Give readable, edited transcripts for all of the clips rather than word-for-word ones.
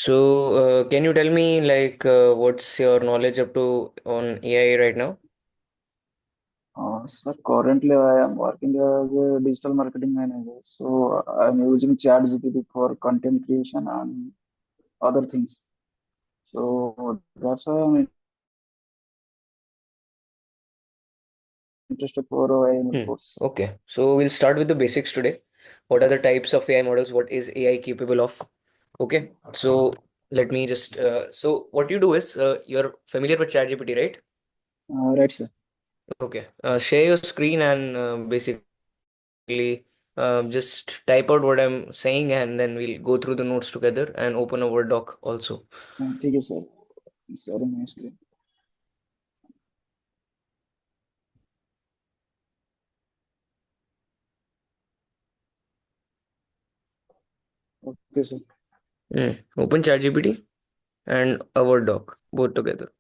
Can you tell me what's your knowledge up to on AI right now? Sir, currently I am working as a digital marketing manager. So I'm using ChatGPT for content creation and other things. So that's why I'm interested for AI course. Okay, so we'll start with the basics today. What are the types of AI models? What is AI capable of? Okay, so let me just so what you do is you're familiar with ChatGPT, right? Right, sir. Okay, share your screen and basically just type out what I'm saying, and then we'll go through the notes together and open a Word doc also. ठीक है sir. Sir, my screen. Okay, sir. Open ChatGPT and a Word doc both together.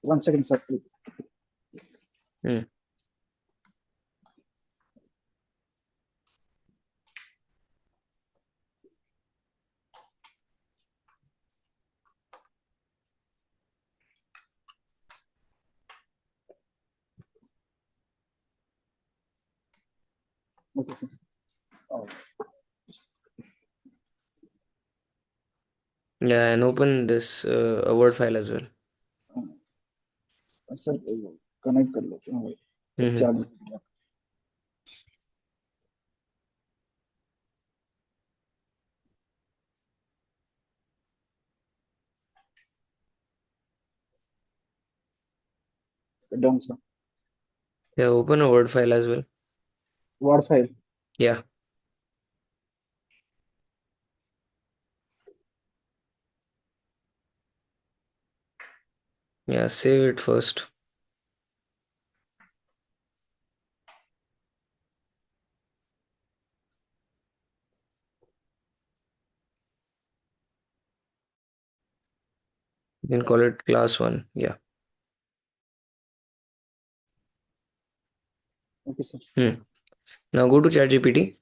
One second, sir. Please. Hmm. Okay, sir. Oh, Yeah, and open this a Word file as well. sir, connect कर लेते हैं. Hmm. Charge. Done, sir. Yeah, open a Word file as well. Word file. Yeah, yeah, save it first. You can call it class one. Yeah. Okay, sir. Hmm. Now go to ChatGPT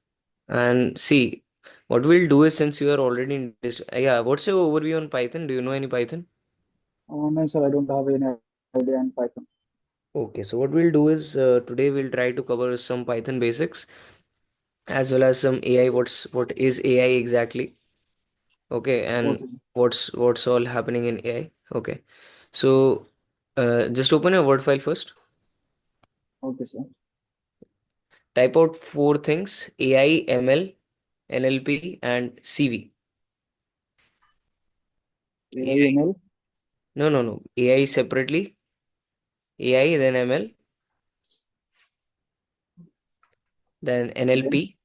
and see what we'll do is since you are already in this. Yeah, what's your overview on Python? Do you know any Python? No, sir, I don't have any idea on Python. Okay, so what we'll do is today we'll try to cover some Python basics as well as some AI. What is AI exactly? Okay, and Okay, sir. what's all happening in AI? Okay, so just open a Word file first. Okay, sir. Type out four things: AI, ML, NLP, and CV. AI. AIML, No, no, no. AI separately. AI, then ML, then then NLP.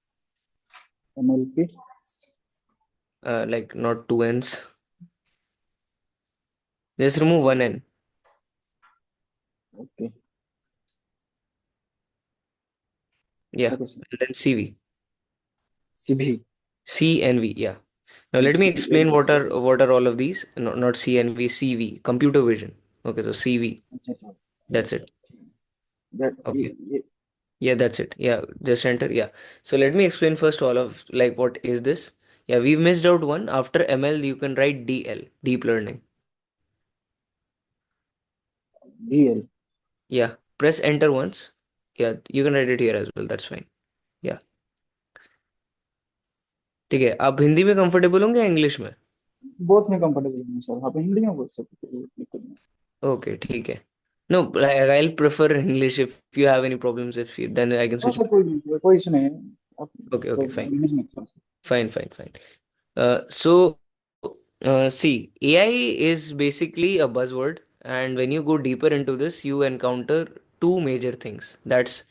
NLP. Like not two N's. Just remove one N. Okay. Yeah, Okay, sir. and then CV. CB. C and V. Yeah. Now let me CB. explain what are all of these. No, not C and V. CV. Computer vision. Okay, so CV. Okay. That's it. That, Okay. Yeah, that's it. Yeah, just enter. Yeah. So let me explain first all of like what is this? Yeah, we missed out one. After ML, you can write DL, deep learning. DL. Yeah. Press enter once. Yeah, you can write it here as well. That's fine. Yeah. ठीक है आप हिंदी में comfortable होंगे या English में? Both में comfortable हूँ sir. आप हिंदी में बोल सकते हो, दिक्कत नहीं. ओके ठीक है. No, like I'll prefer English if you have any problems if you, then I can हाँ switch. सर, कोई नहीं, कोई इशू नहीं है. आप Okay, okay, fine. इंग्लिश में थोड़ा सा. Fine, fine, fine. See, AI is basically a buzzword, and when you go deeper into this, you encounter two major things. That's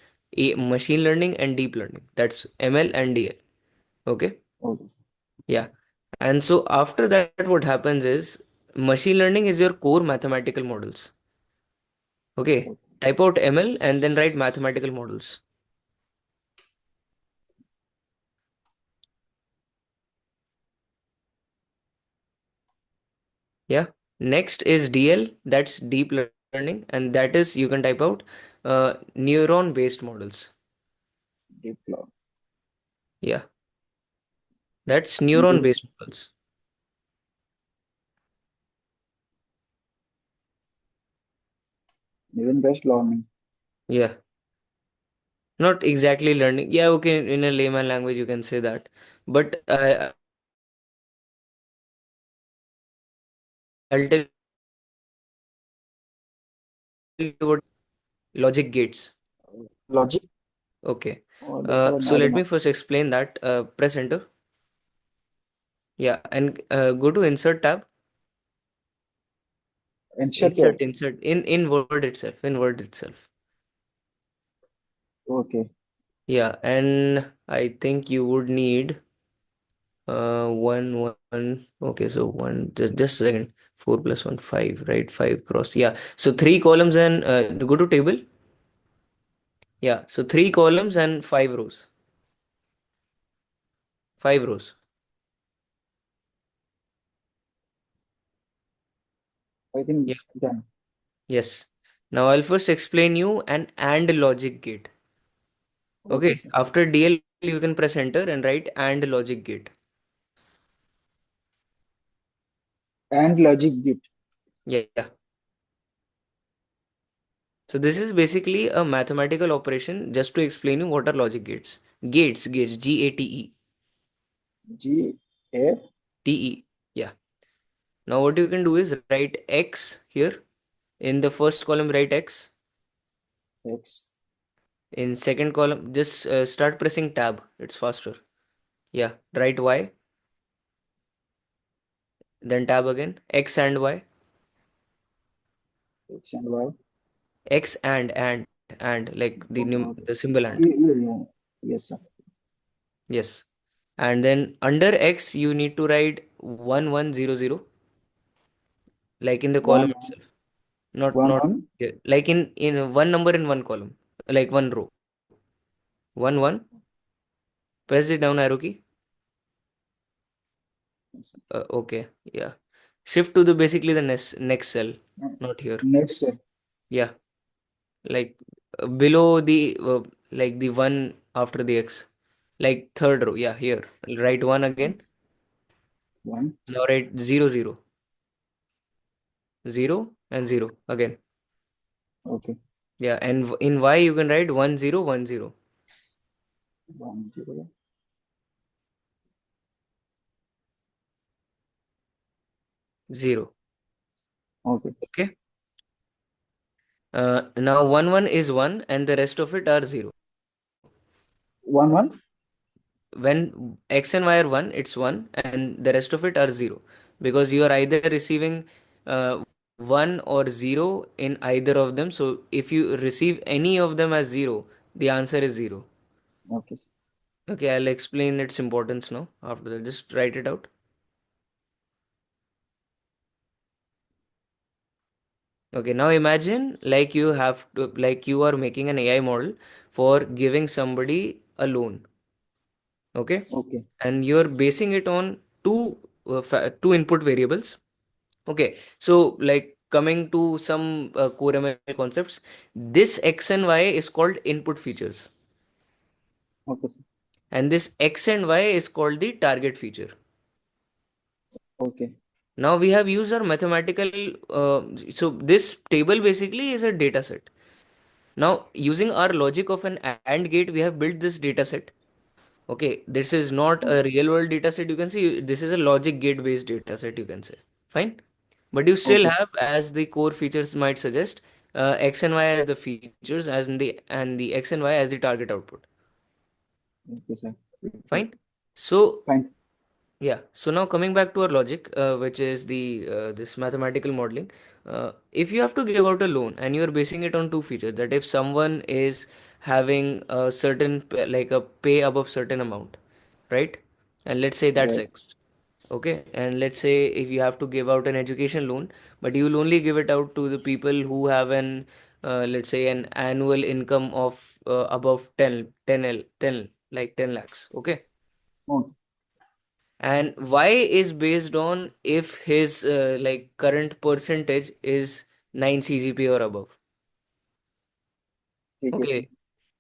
machine learning and deep learning. That's ML and DL. Okay, okay sir. yeah. And so after that, what happens is machine learning is your core mathematical models. Okay. Type out ML and then write mathematical models. Yeah. Next is DL, that's deep learning, and that is you can type out neuron based models. deep learning. Yeah, that's New neuron based models. Even based learning. Yeah, not exactly learning. Yeah, okay, in a layman language you can say that. But I'll tell you what logic gates. Logic. Okay. That's all So I don't let me know. first explain that. Press enter. Yeah, and go to insert tab. Insert Insert, tab. insert in Word itself. In Word itself. Okay. Yeah, and I think you would need one. Okay, so one. Just a second. Four plus one, five. Right, five cross. Yeah. So three columns and go to table. Yeah. So three columns and five rows. Five rows. I think Yeah. done. Yes. Now I'll first explain you an AND logic gate. Okay, Okay. sir. After DL, you can press enter and write AND logic gate. And logic bit. Yeah. Yeah. So this is basically a mathematical operation just to explain you what are logic gates. Gates, Gate. G A TE. Yeah. Now what you can do is write X here. In the first column, write X. X In second column, just start pressing tab. It's faster. Yeah. Write Y. Then tab again. X and Y. X and Y. X and like Okay, okay. the symbol and. Yeah, yeah, yeah. Yes, sir. Yes. And then under X, you need to write 1100, like in the column One, itself. Not one. yeah, like in one number in one column, like one row. One. Press the down arrow key. Yes, sir. Okay. Yeah. Shift to the basically the next cell, not here. Next, sir. Yeah. Like below the like the one after the X, like third row. Yeah. Here. Write one again. One. Now write 00. 0 and 0 again. Okay. Yeah. And in Y you can write 1010. One, zero. 0. Okay. Okay. Now one is one and the rest of it are 0. One. When X and Y are 1, it's 1 and the rest of it are 0, because you are either receiving uh, 1 or 0 in either of them. So if you receive any of them as 0, the answer is 0. Okay, sir. Okay, I'll explain its importance now. After that, just write it out. Okay, now imagine like like you are making an AI model for giving somebody a loan. Okay, Okay. and you're basing it on two input variables. Okay, so like coming to some core ML concepts, this X and Y is called input features, Okay, sir. and this X and Y is called the target feature. Okay. Now we have used our mathematical, so this table basically is a data set. Now using our logic of an AND gate, we have built this data set. Okay, this is not a Okay. real world data set. You can see this is a logic gate based data set. You can say fine, but you still Okay. have, as the core features might suggest, X and Y as the features, as in the X and Y as the target output. Okay, sir. Okay. Fine. So Fine. yeah. So now coming back to our logic, which is the this mathematical modeling. If you have to give out a loan and you are basing it on two features, that if someone is having a certain like a pay above certain amount, right? And let's say that's Right. X. Okay. And let's say if you have to give out an education loan, but you will only give it out to the people who have an let's say an annual income of above 10 like 10 lakhs. Okay. okay, And Y is based on if his like current percentage is 9 CGPA or above. ठीक है sir. Okay.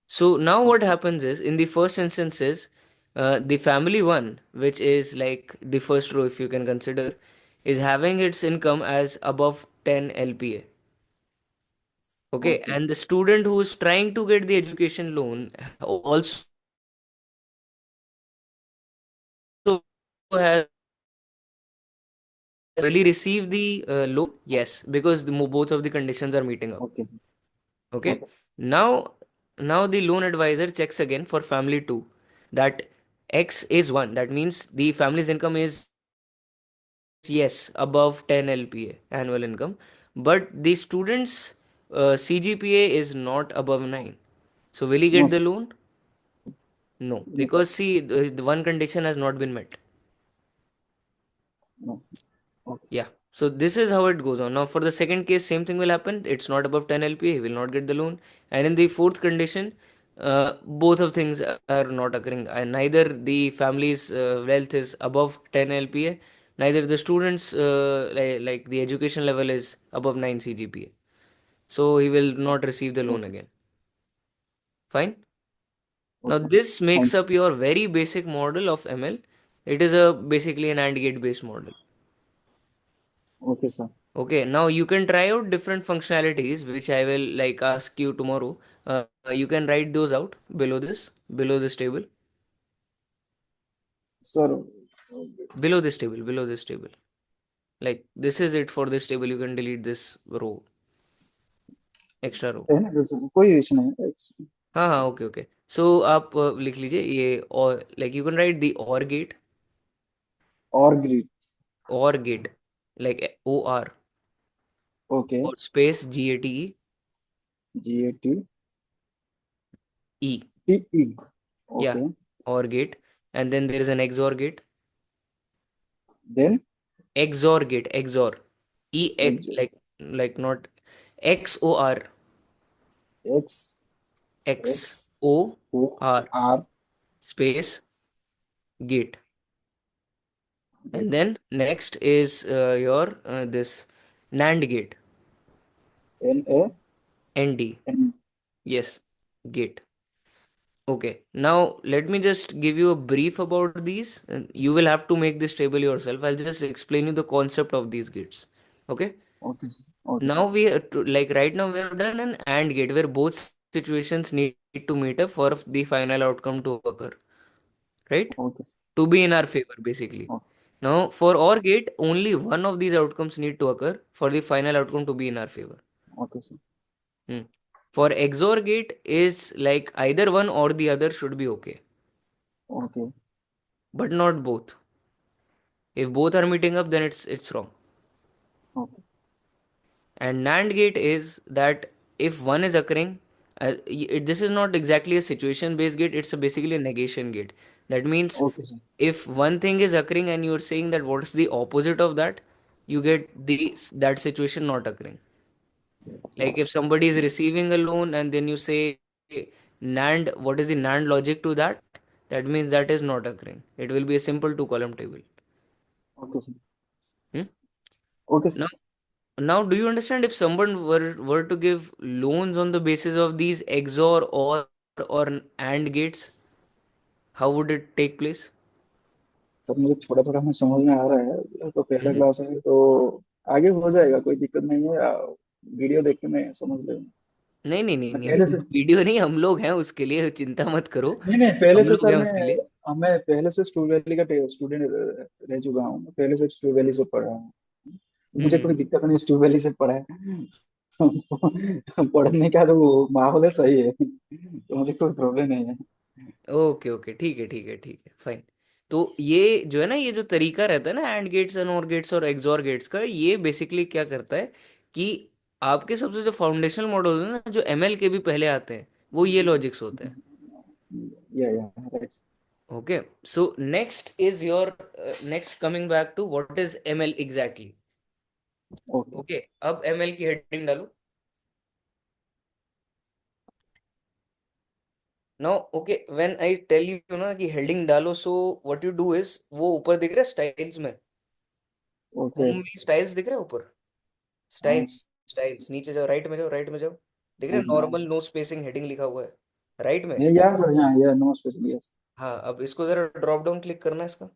So now what Okay, happens is in the first instances, the family one, which is like the first row if you can consider, is having its income as above 10 LPA. Okay. okay, And the student who is trying to get the education loan also has really received the loan. Yes, because both of the conditions are meeting up. okay, Okay. okay, Now, now the loan advisor checks again for family two that X is one. That means the family's income is yes above 10 LPA annual income, but the student's CGPA is not above 9. So will he no get the sir, loan? No, no, because see the one condition has not been met. no, okay, Yeah. So this is how it goes on. Now for the second case, same thing will happen. It's not above 10 LPA, he will not get the loan. And in the fourth condition, both of things are not occurring. Neither the family's wealth is above 10 LPA, neither the student's like the education level is above 9 CGPA. So he will not receive the loan okay, again. Fine. Now okay sir, this makes thank you, up your very basic model of ML. It is a basically an AND gate based model. okay sir. Okay, now you can try out different functionalities, which I will like ask you tomorrow. You can write those out below this table, Sir, below this table. Like this is it for this table. You can delete this row, extra row. है ना sir, कोई issue नहीं है. हाँ हाँ okay okay. So आप लिख लीजिए ये और like you can write the OR grid. or gate like OR okay. or space GATE GAT E. TE. Yeah, okay. OR gate, and then there is an XOR gate. Then XOR. Exist. Like not XOR, X. X O XOR R. space gate. And then next is your this NAND gate. N A ND. N. Yes, gate. Okay. Now let me just give you a brief about these. And you will have to make this table yourself. I'll just explain you the concept of these gates. Okay. Okay sir. Okay. Now like right now we have done an AND gate where both situations need to meet up for the final outcome to occur, right? Okay sir. To be in our favor, basically. Now, for OR gate, only one of these outcomes need to occur for the final outcome to be in our favor. Okay sir. Hmm. For XOR gate is like either one or the other should be okay, okay. but not both. If both are meeting up, then it's wrong. Okay. And NAND gate is that if one is occurring, this is not exactly a situation based gate, it's basically a negation gate. That means okay sir. if one thing is occurring and you're saying that what's the opposite of that, you get that situation not occurring. Like if somebody is receiving a loan and then you say NAND, what is the NAND logic to that? That means that is not occurring. It will be a simple two column table. Okay sir. Hmm? Okay sir. Now, now, do you understand if someone were to give loans on the basis of these XOR or AND gates, how would it take place? Sir मुझे थोड़ा थोड़ा मैं समझ में आ रहा है, तो पहला Mhm. क्लास है तो आगे हो जाएगा, कोई दिक्कत नहीं है. वीडियो देख के मैं समझ लूंगा. नहीं नहीं नहीं मैं नहीं पहले से. वीडियो नहीं, हम लोग हैं उसके लिए, चिंता मत करो. नहीं नहीं, पहले हम से लोग सर हैं मैं. उसके लिए. मैं पहले से स्टूड वैली का स्टूडेंट रह चुका हूँ. मैं पहले से स्टूड वैली से पढ़ा हूँ. मुझे कोई हम्म. दिक्कत नहीं, स्टूड वैली से पढ़ा है. पढ़ने का तो वो माहौल है, सही है, तो मुझे कोई प्रॉब्लम नहीं है. ओके ओके ठीक है फाइन. तो ये जो है ना, ये जो तरीका रहता है ना एंड गेट्स एंड और गेट्स और एक्सऑर गेट्स का, ये बेसिकली क्या करता है कि आपके सबसे जो फाउंडेशनल मॉडल है ना, जो एमएल के भी पहले आते हैं, वो ये लॉजिक्स होते हैं. या right. Okay. So next is your next coming back to what is ML exactly. Okay. Okay, अब एमएल की हेडिंग डालो. Now okay, when I tell you ना कि हेडिंग डालो, so what you do is, वो ऊपर दिख रहा है स्टाइल्स में, ओके। होम में स्टाइल्स दिख रहा है ऊपर, हाँ। स्टाइल्स, स्टाइल्स नीचे जाओ, राइट में जाओ, राइट में जाओ, दिख रहा है हाँ, नॉर्मल नो स्पेसिंग हेडिंग लिखा हुआ है राइट में। ये यार बढ़िया है, ये नो स्पेशल, यस। हाँ, अब इसको जरा ड्रॉप डाउन क्लिक करना है इसका।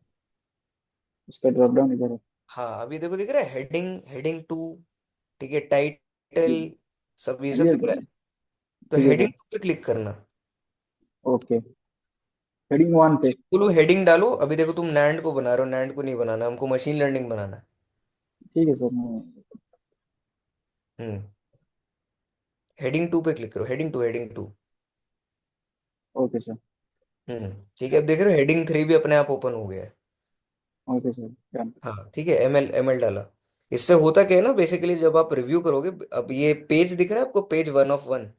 इसका ड्रॉप डाउन इधर है। हाँ, अभी देखो दिख रहा है हेडिंग, हेडिंग टू, ठीक है, टाइटल, ठीक सब ये है, सब ये दिख रहा है। तो ठीक है हेडिंग सर। टू पे क्लिक करना, ओके, हेडिंग वन पे। बोलो हेडिंग डालो। अभी देखो तुम नैंड को बना रहे हो, नैंड को नहीं बनाना, हमको मशीन लर्निंग बनाना है। ठीक है सर, मैं। हम्म, हेडिंग टू पे क्लिक करो, heading two, heading two. Okay sir. Hmm, ठीक है, अब देख रहे हो हेडिंग थ्री भी अपने आप ओपन हो गया है। Okay sir, done. हाँ ठीक है, एमएल, एमएल डाला। इससे होता क्या है ना, बेसिकली जब आप रिव्यू करोगे, अब ये पेज दिख रहा है आपको, page one of one,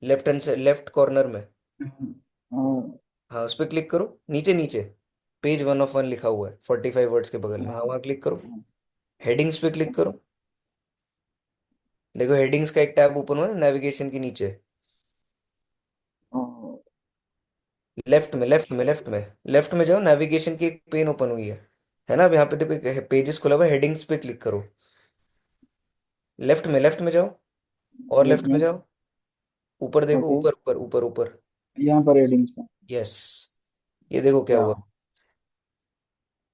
left hand से लेफ्ट कॉर्नर में। हाँ, हाँ, उस पर क्लिक करो, नीचे नीचे पेज वन ऑफ वन लिखा हुआ है 45 वर्ड्स के बगल में, हाँ हाँ, वहाँ क्लिक करो। हाँ, हेडिंग्स पे क्लिक करो, देखो हेडिंग्स का एक टैब ओपन हुआ है नेविगेशन के नीचे, हाँ, लेफ्ट में, लेफ्ट में, लेफ्ट में, लेफ्ट में जाओ, नेविगेशन की एक पेन ओपन हुई है ना, अब यहाँ पे देखो पेजेस खुला हुआ है, हेडिंग्स पे क्लिक करो, लेफ्ट में, लेफ्ट में जाओ, और लेफ्ट लेफ्ट में में। जाओ, ऊपर देखो, ओके, ऊपर ऊपर ऊपर ऊपर। यहाँ पर हेडिंग्स में। यस, ये देखो क्या या, हुआ,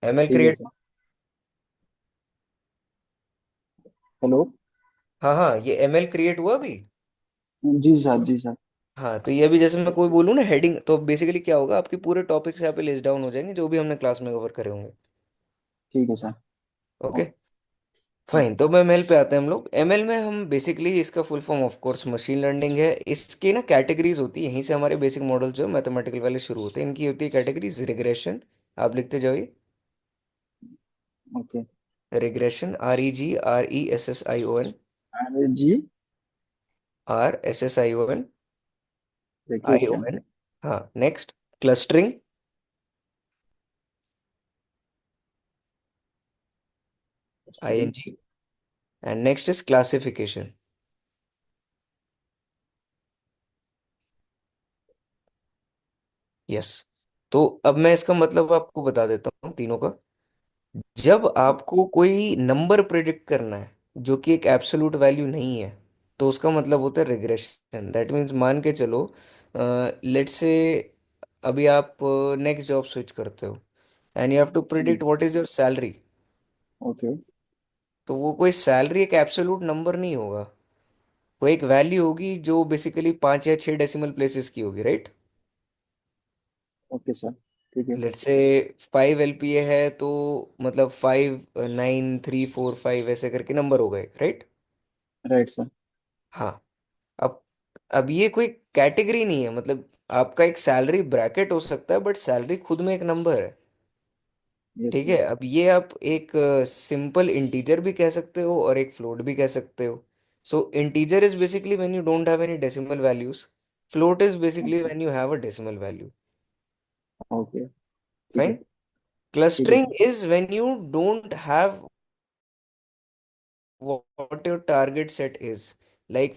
एमएल ठीक है क्रिएट। सर। हेलो। हाँ हाँ, ये एमएल क्रिएट हुआ अभी। जी सर, जी सर। हाँ, तो ये अभी जैसे मैं कोई बोलूँ ना हेडिंग, तो बेसिकली क्या होगा, आपके पूरे टॉपिक्स यहाँ पे लिस्ट डाउन हो जाएंगे जो भी हमने क्लास में कवर करे होंगे। ठीक है सर। Okay, fine. ओके। तो एमएल पे आते हैं हम लोग। एमएल में हम बेसिकली, इसका full form of course machine learning है। इसकी ना कैटेगरीज होती है, यहीं से हमारे बेसिक मॉडल जो है मैथमेटिकल वाले शुरू होते हैं। इनकी होती है कैटेगरीज, रिग्रेशन, आप लिखते जाइए, ओके। रिग्रेशन, REGRESSION, अरे जी। RSSION, vacation. ION। हाँ, next clustering, student. ING, and next is classification. Yes, तो अब मैं इसका मतलब आपको बता देता हूँ तीनों का। जब आपको कोई नंबर प्रिडिक्ट करना है जो कि एक एब्सोल्यूट वैल्यू नहीं है, तो उसका मतलब होता है रिग्रेशन। दैट मीन्स मान के चलो, लेट्स से अभी आप नेक्स्ट जॉब स्विच करते हो, and you have to predict what is your salary. Okay. तो वो कोई सैलरी एक एब्सोल्यूट नंबर नहीं होगा, वो एक वैल्यू होगी जो बेसिकली 5 या 6 डेसिमल प्लेसेस की होगी, राइट। ओके सर, ठीक है। लेट्स से 5 LPA है, तो मतलब 5 9 3 4 5 ऐसे करके नंबर हो गए, राइट। Right sir. हाँ, अब अब ये कोई कैटेगरी नहीं है, मतलब आपका एक सैलरी ब्रैकेट हो सकता है, बट सैलरी खुद में एक नंबर है। यस ठीक सर। है, अब ये आप एक सिंपल इंटीजर भी कह सकते हो और एक फ्लोट भी कह सकते हो। So integer is basically when you don't have any decimal values, float is basically okay. When you have a decimal value. Okay, ठीक फाइन। है। ठीक है clustering sir. Is when you don't have what your target set is. Like,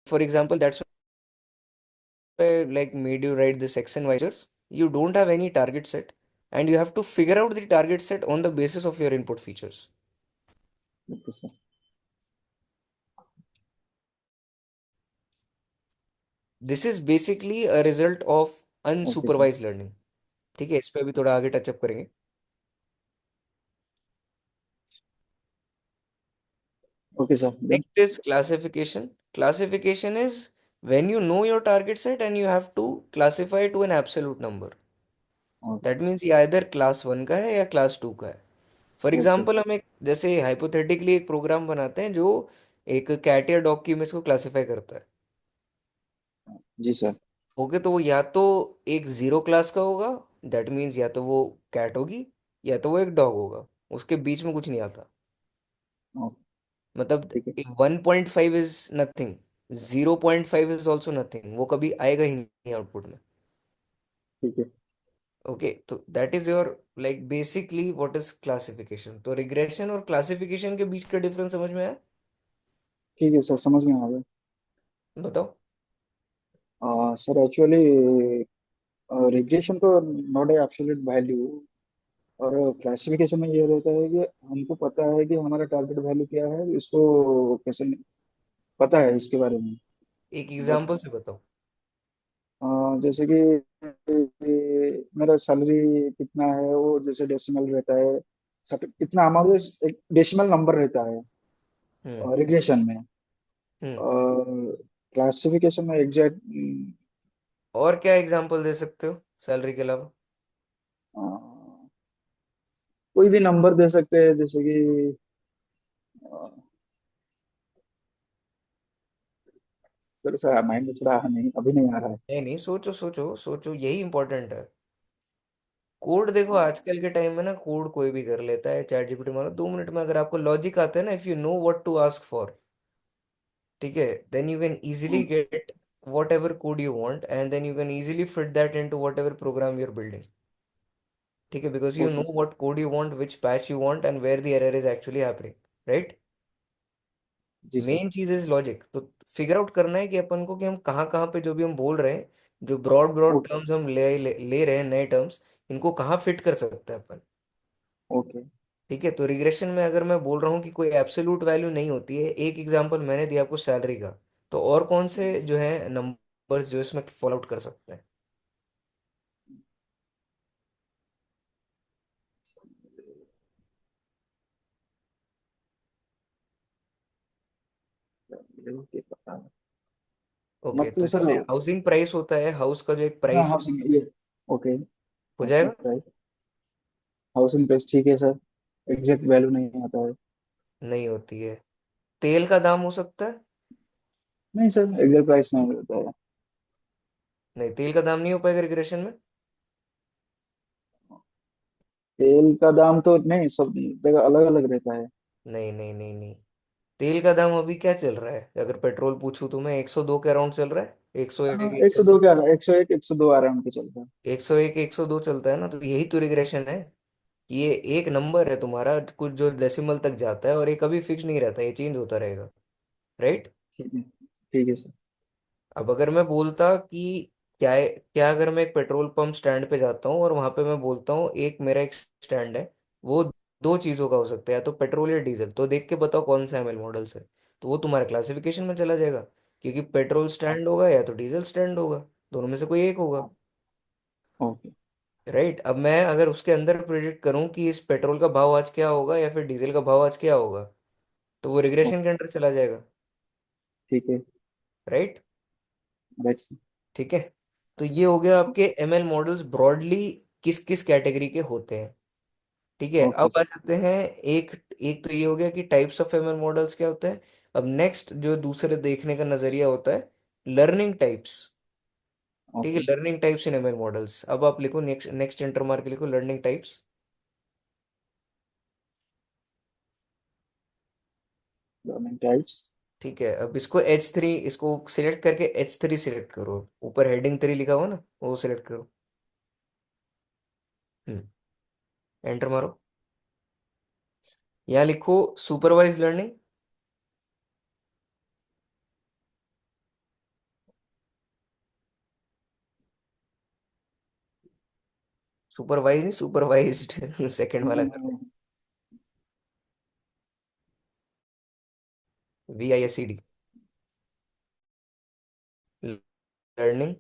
for example, that's why I like made you write this X and Y features. You don't have any target set, and you have to figure out the target set on the basis of your input features. Okay sir. This is basically a result of okay sir. unsupervised learning. ठीक है, इस पे भी थोड़ा आगे touch-up करेंगे। Okay sir, done. Next is classification. Classification is when you know your target set and you have to classify to an absolute number. That means ये either class one का है या क्लास टू का है। For okay. Example, हम एक जैसे hypothetically एक प्रोग्राम बनाते हैं जो एक कैट या डॉग की इमेज को क्लासिफाई करता है। जी सर। ओके, तो वो या तो एक जीरो क्लास का होगा, दैट मीन्स या तो वो कैट होगी या तो वो एक डॉग होगा, उसके बीच में कुछ नहीं आता। ओके, मतलब ठीक है। 1.5 is nothing, 0.5 is also nothing, वो कभी आएगा ही नहीं आउटपुट में। ठीक है। ओके, तो that is your like basically what is classification. तो रिग्रेशन और क्लासिफिकेशन के बीच का डिफरेंस समझ में आया, ठीक है सर, समझ में आ गया। बताओ। सर एक्चुअली रिग्रेशन तो नॉट ए एब्सोल्यूट वैल्यू, और क्लासिफिकेशन में ये रहता है कि हमको पता है कि हमारा टारगेट वैल्यू क्या है, इसको कैसे पता है इसके बारे में। एक बट एग्जांपल से बताओ। जैसे कि मेरा सैलरी कितना है, वो जैसे डेसिमल रहता है, कितना हमारे एक डेसिमल नंबर रहता है हम्म। रिग्रेशन में। हम्म। क्लासिफिकेशन में एग्जैक्ट और क्या एग्जांपल दे सकते हो सैलरी के अलावा? कोई भी नंबर दे सकते हैं, जैसे कि थोड़ा सा माइंड में थोड़ा नहीं, अभी नहीं आ रहा है। नहीं नहीं, सोचो सोचो सोचो, यही इंपॉर्टेंट है। कोड देखो, हाँ, आजकल के टाइम में ना कोड कोई भी कर लेता है, चैट जीपीटी मारो 2 मिनट में। अगर आपको लॉजिक आता है ना, if you know what to ask for, ठीक है, देन यू कैन इजीली हाँ, get whatever code you want, and then you can easily fit that into whatever program you are building. ठीक है, because you know okay sir. What code you want, which patch you want, and where the error is actually happening, right? जी sir. Main चीज is logic. तो figure out करना है कि अपन को, कि हम कहाँ कहाँ पे जो भी हम बोल रहे हैं, जो ब्रॉड ब्रॉड ओके। टर्म्स हम ले रहे हैं, नए टर्म्स, इनको कहाँ फिट कर सकते हैं अपन। ओके। ठीक है, तो रिग्रेशन में अगर मैं बोल रहा हूँ कि कोई एब्सोल्यूट वैल्यू नहीं होती है, एक एग्जांपल मैंने दिया आपको सैलरी का, तो और कौन से जो है नंबर्स जो इसमें फॉलो आउट कर सकते हैं? ओके पता है। ओके, तो मतलब सर, जैसे हाउसिंग प्राइस होता है, हाउस का जो एक हाँ प्राइस हाउसिंग ये। ओके। हो हाउसिंग जाएगा। प्राइस। हाउसिंग प्राइस ठीक है सर। एग्जैक्ट वैल्यू नहीं आता है। नहीं होती है। तेल का दाम हो सकता है। नहीं सर, एग्जैक्ट प्राइस नहीं होता है। नहीं, तेल का दाम नहीं हो पाएगा रिग्रेशन में। तेल का दाम तो नहीं, सब जगह अलग अलग रहता है। नहीं नहीं नहीं नहीं, तेल का दाम अभी क्या चल रहा है? अगर पेट्रोल पूछूं तो मैं 102 के अराउंड चल रहा है, 101, हाँ, एक एक सौ सौ दो दो क्या, 101, 102 आराम पे चलता है। 101, 102 चलता है ना। तो यही तो रिग्रेशन है, कि ये एक नंबर है तुम्हारा, कुछ जो डेसिमल तक जाता है, और ये कभी फिक्स नहीं रहता, ये चेंज होता रहेगा, राइट? ठीक है। ठीक है सर। अब अगर मैं बोलता कि क्या है, क्या अगर मैं एक पेट्रोल पंप स्टैंड पे जाता हूँ और वहां पे मैं बोलता हूँ, एक मेरा एक स्टैंड है, वो दो चीजों का हो सकता है, या तो पेट्रोल या डीजल, तो देख के बताओ कौन सा एमएल मॉडल से। तो वो तुम्हारे क्लासिफिकेशन में चला जाएगा, क्योंकि पेट्रोल हाँ। स्टैंड होगा या तो डीजल स्टैंड होगा, दोनों में से कोई एक होगा, हाँ। ओके। राइट? अब मैं अगर उसके अंदर प्रिडिक्ट करूं कि इस पेट्रोल का भाव आज क्या होगा या फिर डीजल का भाव आज क्या होगा, तो वो रिग्रेशन ओके। के अंदर चला जाएगा, ठीक है। राइट? राइट। ठीक है, तो ये हो गया आपके एमएल मॉडल्स ब्रॉडली किस किस कैटेगरी के होते हैं। ठीक है, ओके अब आ सर। जाते हैं, एक एक तो ये हो गया कि टाइप्स ऑफ एमएल मॉडल्स क्या होते हैं। अब नेक्स्ट जो दूसरे देखने का नजरिया होता है, लर्निंग टाइप्स। ठीक है, okay. Learning types in ML models. अब आप लिखो, नेक्स्ट नेक्स्ट इंटर मार्क लिखो, लर्निंग टाइप्स। Learning types. ठीक है, अब इसको H3, इसको सिलेक्ट करके H3 सिलेक्ट करो, ऊपर हेडिंग 3 लिखा हुआ ना, वो सिलेक्ट करो। हम्म। एंटर मारो। यहाँ लिखो सुपरवाइज लर्निंग। सुपरवाइज नहीं, सुपरवाइज्ड सेकंड वाला करो। VISED learning.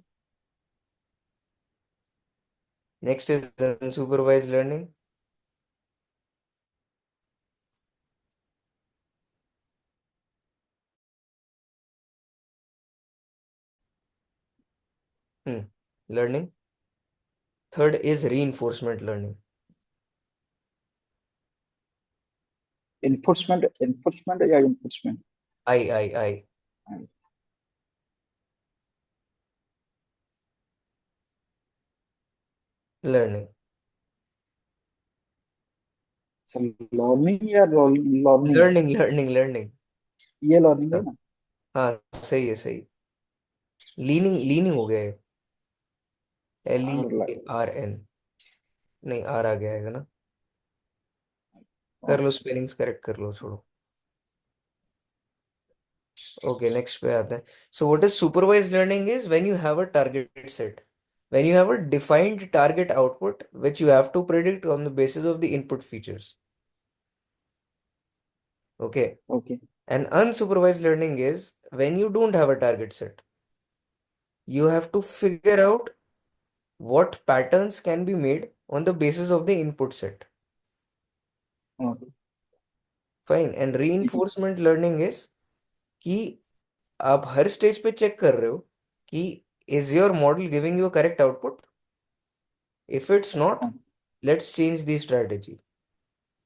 Next is unsupervised learning. Learning. Third is reinforcement learning. Enforcement, enforcement या enforcement. I. Learning. Sir learning या लर्निंग। Learning learning learning. ये लर्निंग है ना। हाँ, सही है, सही। लीनिंग, लीनिंग हो गया है। एल ई और आर एन नहीं, आर आ गया है ना। कर लो, स्पेलिंग्स करेक्ट कर लो, छोड़ो। ओके, नेक्स्ट पे आते हैं। So what is supervised learning is when you have a target set, when you have a defined target output which you have to predict on the basis of the input features. Okay. Okay. And unsupervised learning is when you don't have a target set. You have to figure out what patterns can be made on the basis of the input set. Okay. Fine. And ठीक है। reinforcement learning is कि आप हर stage पे check कर रहे हो कि is your model giving you a correct output? If it's not, हाँ। let's change the strategy.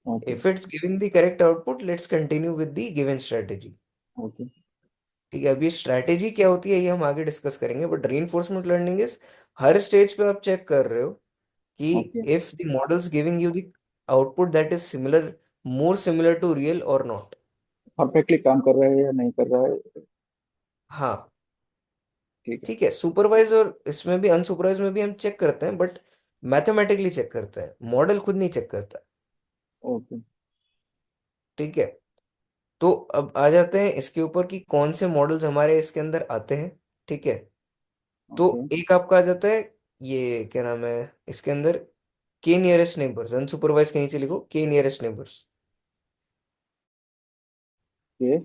Okay. If it's giving the correct output, let's continue with the given strategy. Okay. ठीक है, अभी strategy क्या होती है ये हम आगे डिस्कस करेंगे, बट रीइंफोर्समेंट लर्निंग इज हर स्टेज पे आप चेक कर रहे हो कि okay. If the models giving you the output that is similar, more similar to real or not. Perfectly काम कर रहा है या नहीं कर रहा है। हाँ। ठीक है। ठीक है, सुपरवाइज और इसमें भी अनसुपरवाइज में भी हम चेक करते हैं, बट मैथमेटिकली चेक करते हैं, मॉडल खुद नहीं चेक करता। ओके। ठीक है। तो अब आ जाते हैं इसके ऊपर कि कौन से मॉडल्स हमारे इसके अंदर आते हैं। ठीक है। तो ओके। एक आपका आ जाता है, ये क्या नाम है इसके अंदर, के नियरेस्ट नेबर्स। अनसुपरवाइज के नीचे लिखो के नियरेस्ट नेबर्स। के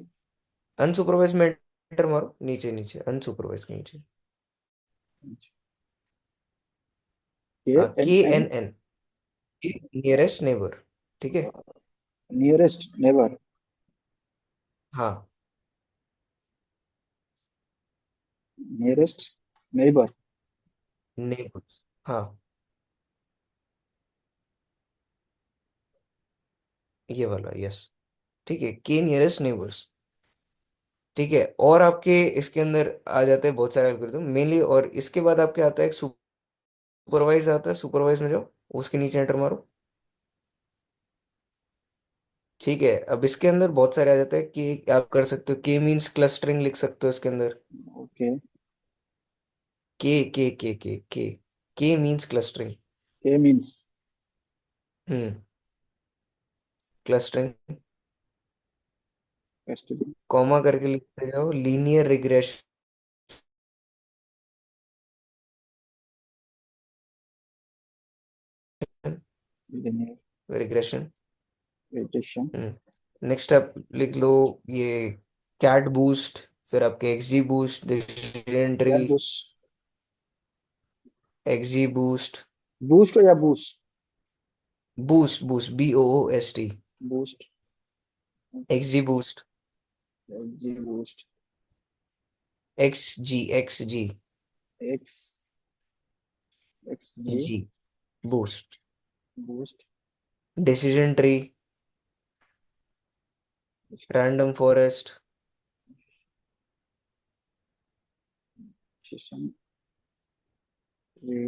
अनसुपरवाइज में एंटर मारो, नीचे नीचे अनसुपरवाइज के नीचे। के हाँ, एन के एन एन एन, के नियरेस्ट नेबर। ठीक है। Nearest neighbour. हाँ, नियरेस्ट नेबर। नेबर। हाँ, ये वाला, यस। ठीक है, के नियरेस्ट नेबर्स। ठीक है, और आपके इसके अंदर आ जाते हैं बहुत सारे एल्गोरिथम मेनली, और इसके बाद आपके आता है सुपरवाइज आता है। सुपरवाइज में जाओ, उसके नीचे एंटर मारो। ठीक है, अब इसके अंदर बहुत सारे आ जाते हैं कि आप कर सकते हो, के मीन्स क्लस्टरिंग लिख सकते हो इसके अंदर। Okay. K means clustering. K means hmm, clustering. Custody. Comma करके लिखते जाओ, linear regression. Linear regression. Regression. Next आप लिख लो ये कैट बूस्ट, फिर आपके XG boost, decision tree, cat boost. XG boost, boost या boost. Boost boost BOOST, boost. XG boost, G boost. XG X X G G boost, boost. Decision tree, random forest, session tree.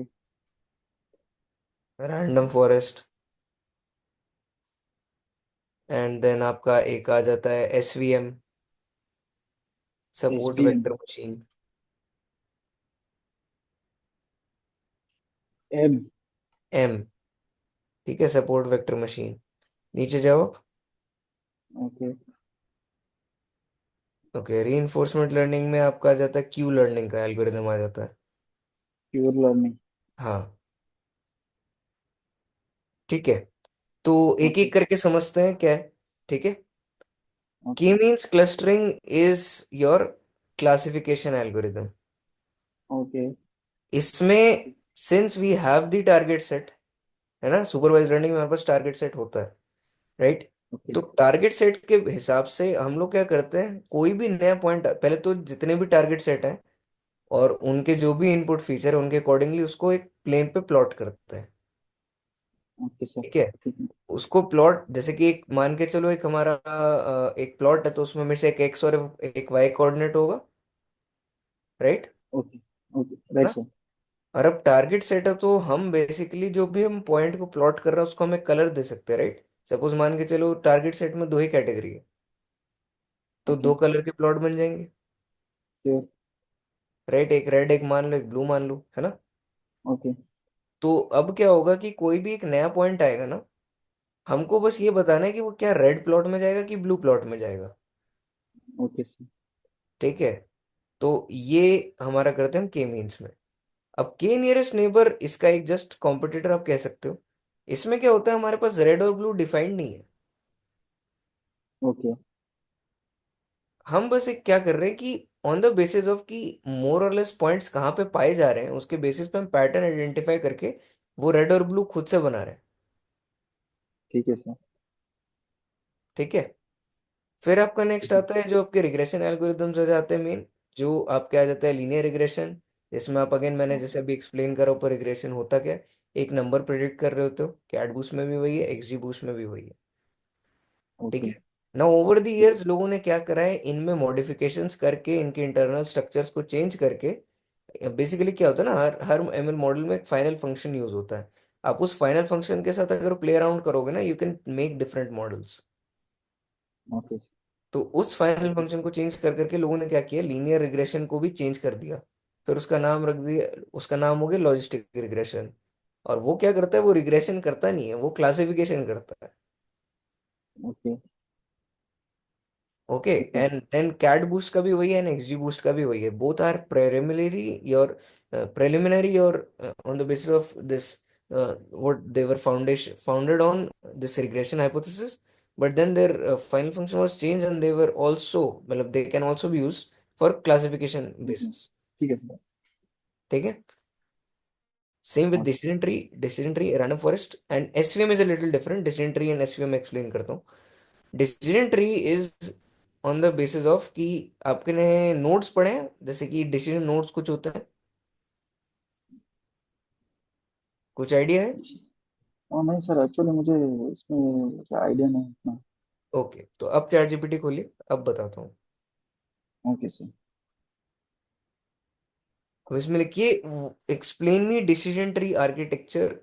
Random forest. And then आपका एक आ जाता है SVM, S support V M. Vector machine. M. M, ठीक है, support vector machine. नीचे जाओ आप। ओके। ओके, रीइंफोर्समेंट लर्निंग में आपका आ जाता है क्यू लर्निंग का एल्गोरिदम आ जाता है। Pure learning. हाँ। ठीक है, तो एक ओके। एक करके समझते हैं क्या है। ठीक है। Okay. K means clustering is your classification algorithm. Okay. इसमें since we have the target set, है ना, सुपरवाइज लर्निंग में हमारे पास टारगेट सेट होता है, राइट। ओके। तो टारगेट सेट के हिसाब से हम लोग क्या करते हैं, कोई भी नया पॉइंट, पहले तो जितने भी टारगेट सेट हैं और उनके जो भी इनपुट फीचर है उनके अकॉर्डिंगली उसको एक प्लेन पे प्लॉट करते हैं। Okay sir. ठीक है। ठीक है। उसको प्लॉट जैसे कि एक मान के चलो, एक हमारा एक प्लॉट है, तो उसमें हमेशा एक एक्स और एक वाई कोऑर्डिनेट होगा, राइट। ओके। ओके राइट ना। सर। और अब टारगेट सेट है तो हम बेसिकली जो भी हम पॉइंट को प्लॉट कर रहे हैं उसको हमें कलर दे सकते हैं, राइट। सपोज मान के चलो टारगेट सेट में दो ही कैटेगरी है, तो ओके। दो कलर के प्लॉट बन जाएंगे, श्योर। राइट। एक रेड एक मान लो, एक ब्लू मान लो, है ना। ओके। तो अब क्या होगा कि कोई भी एक नया पॉइंट आएगा ना, हमको बस ये बताना है कि वो क्या रेड प्लॉट में जाएगा कि ब्लू प्लॉट में जाएगा। Okay sir. ठीक है। तो ये हमारा करते हैं हम के मीन्स में। अब के नियरेस्ट नेबर इसका एक जस्ट कॉम्पिटिटर आप कह सकते हो। इसमें क्या होता है, हमारे पास रेड और ब्लू डिफाइंड नहीं है। ओके। हम बस एक क्या कर रहे हैं कि ऑन द बेसिस ऑफ कि मोर और लेस पॉइंट्स कहाँ पे पाए जा रहे हैं, उसके बेसिस पे हम पैटर्न आइडेंटिफाई करके वो रेड और ब्लू खुद से बना रहे हैं। ठीक है सर। ठीक है। फिर आपका नेक्स्ट ठीक है। आता है जो आपके रिग्रेशन एल्गोरिदम्स हो जाते हैं मेन। जो आपके आ जाता है लीनियर रिग्रेशन। इसमें आप अगेन मैंने जैसे अभी एक्सप्लेन करा ऊपर, रिग्रेशन होता क्या है, एक नंबर प्रेडिक्ट कर रहे होते हो। कैट बूस्ट में भी वही है, एक्सजी बूस्ट में भी वही है। ठीक ओके। है। ना ओवर द ठीक इयर्स लोगों ने क्या करा है, इनमें मॉडिफिकेशंस करके, इनके इंटरनल स्ट्रक्चर्स को चेंज करके, बेसिकली क्या होता है ना, हर हर एमएल मॉडल में एक फाइनल फंक्शन यूज होता है। आप उस फाइनल फंक्शन के साथ अगर प्ले अराउंड करोगे ना, you can make different models. Okay sir. तो उस फाइनल फंक्शन को चेंज कर करके लोगों ने क्या किया, लीनियर रिग्रेशन को भी चेंज कर दिया। फिर उसका नाम रख दिया, उसका नाम हो गया लॉजिस्टिक रिग्रेशन। और वो क्या करता है, वो रिग्रेशन करता नहीं है, वो क्लासिफिकेशन करता है। ओके। ओके। ठीक है। एंड देन कैट बूस्ट का भी वही है, एंड एक्सजी बूस्ट का भी वही है। बोथ आर प्रिलिमिनरी और on the basis of this what they were founded on this regression hypothesis. But then their final function was changed, and they were also, मतलब they can also be used for classification ठीक है। basis. ठीक है sir. ठीक है। Same with हाँ। Decision tree random forest and SVM is a little different. Decision tree and SVM explain करता हूँ। Decision tree is on the basis of कि आपने नोड्स पढ़े हैं, जैसे कि डिसीजन नोड्स कुछ होते हैं, कुछ आइडिया है? और नहीं सर, एक्चुअली मुझे इसमें आइडिया नहीं है इतना। ओके, तो अब चैट जीपीटी खोलिए, अब बताता हूँ। Okay sir. अब इसमें लिखिए, explain me decision tree architecture,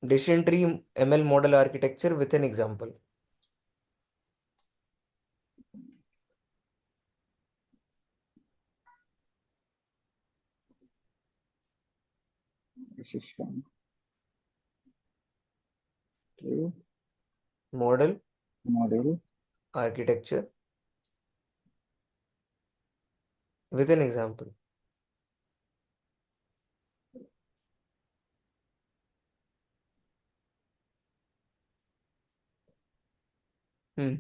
decision tree ML model architecture with an example. Decision tree model model architecture with an example. Hmm.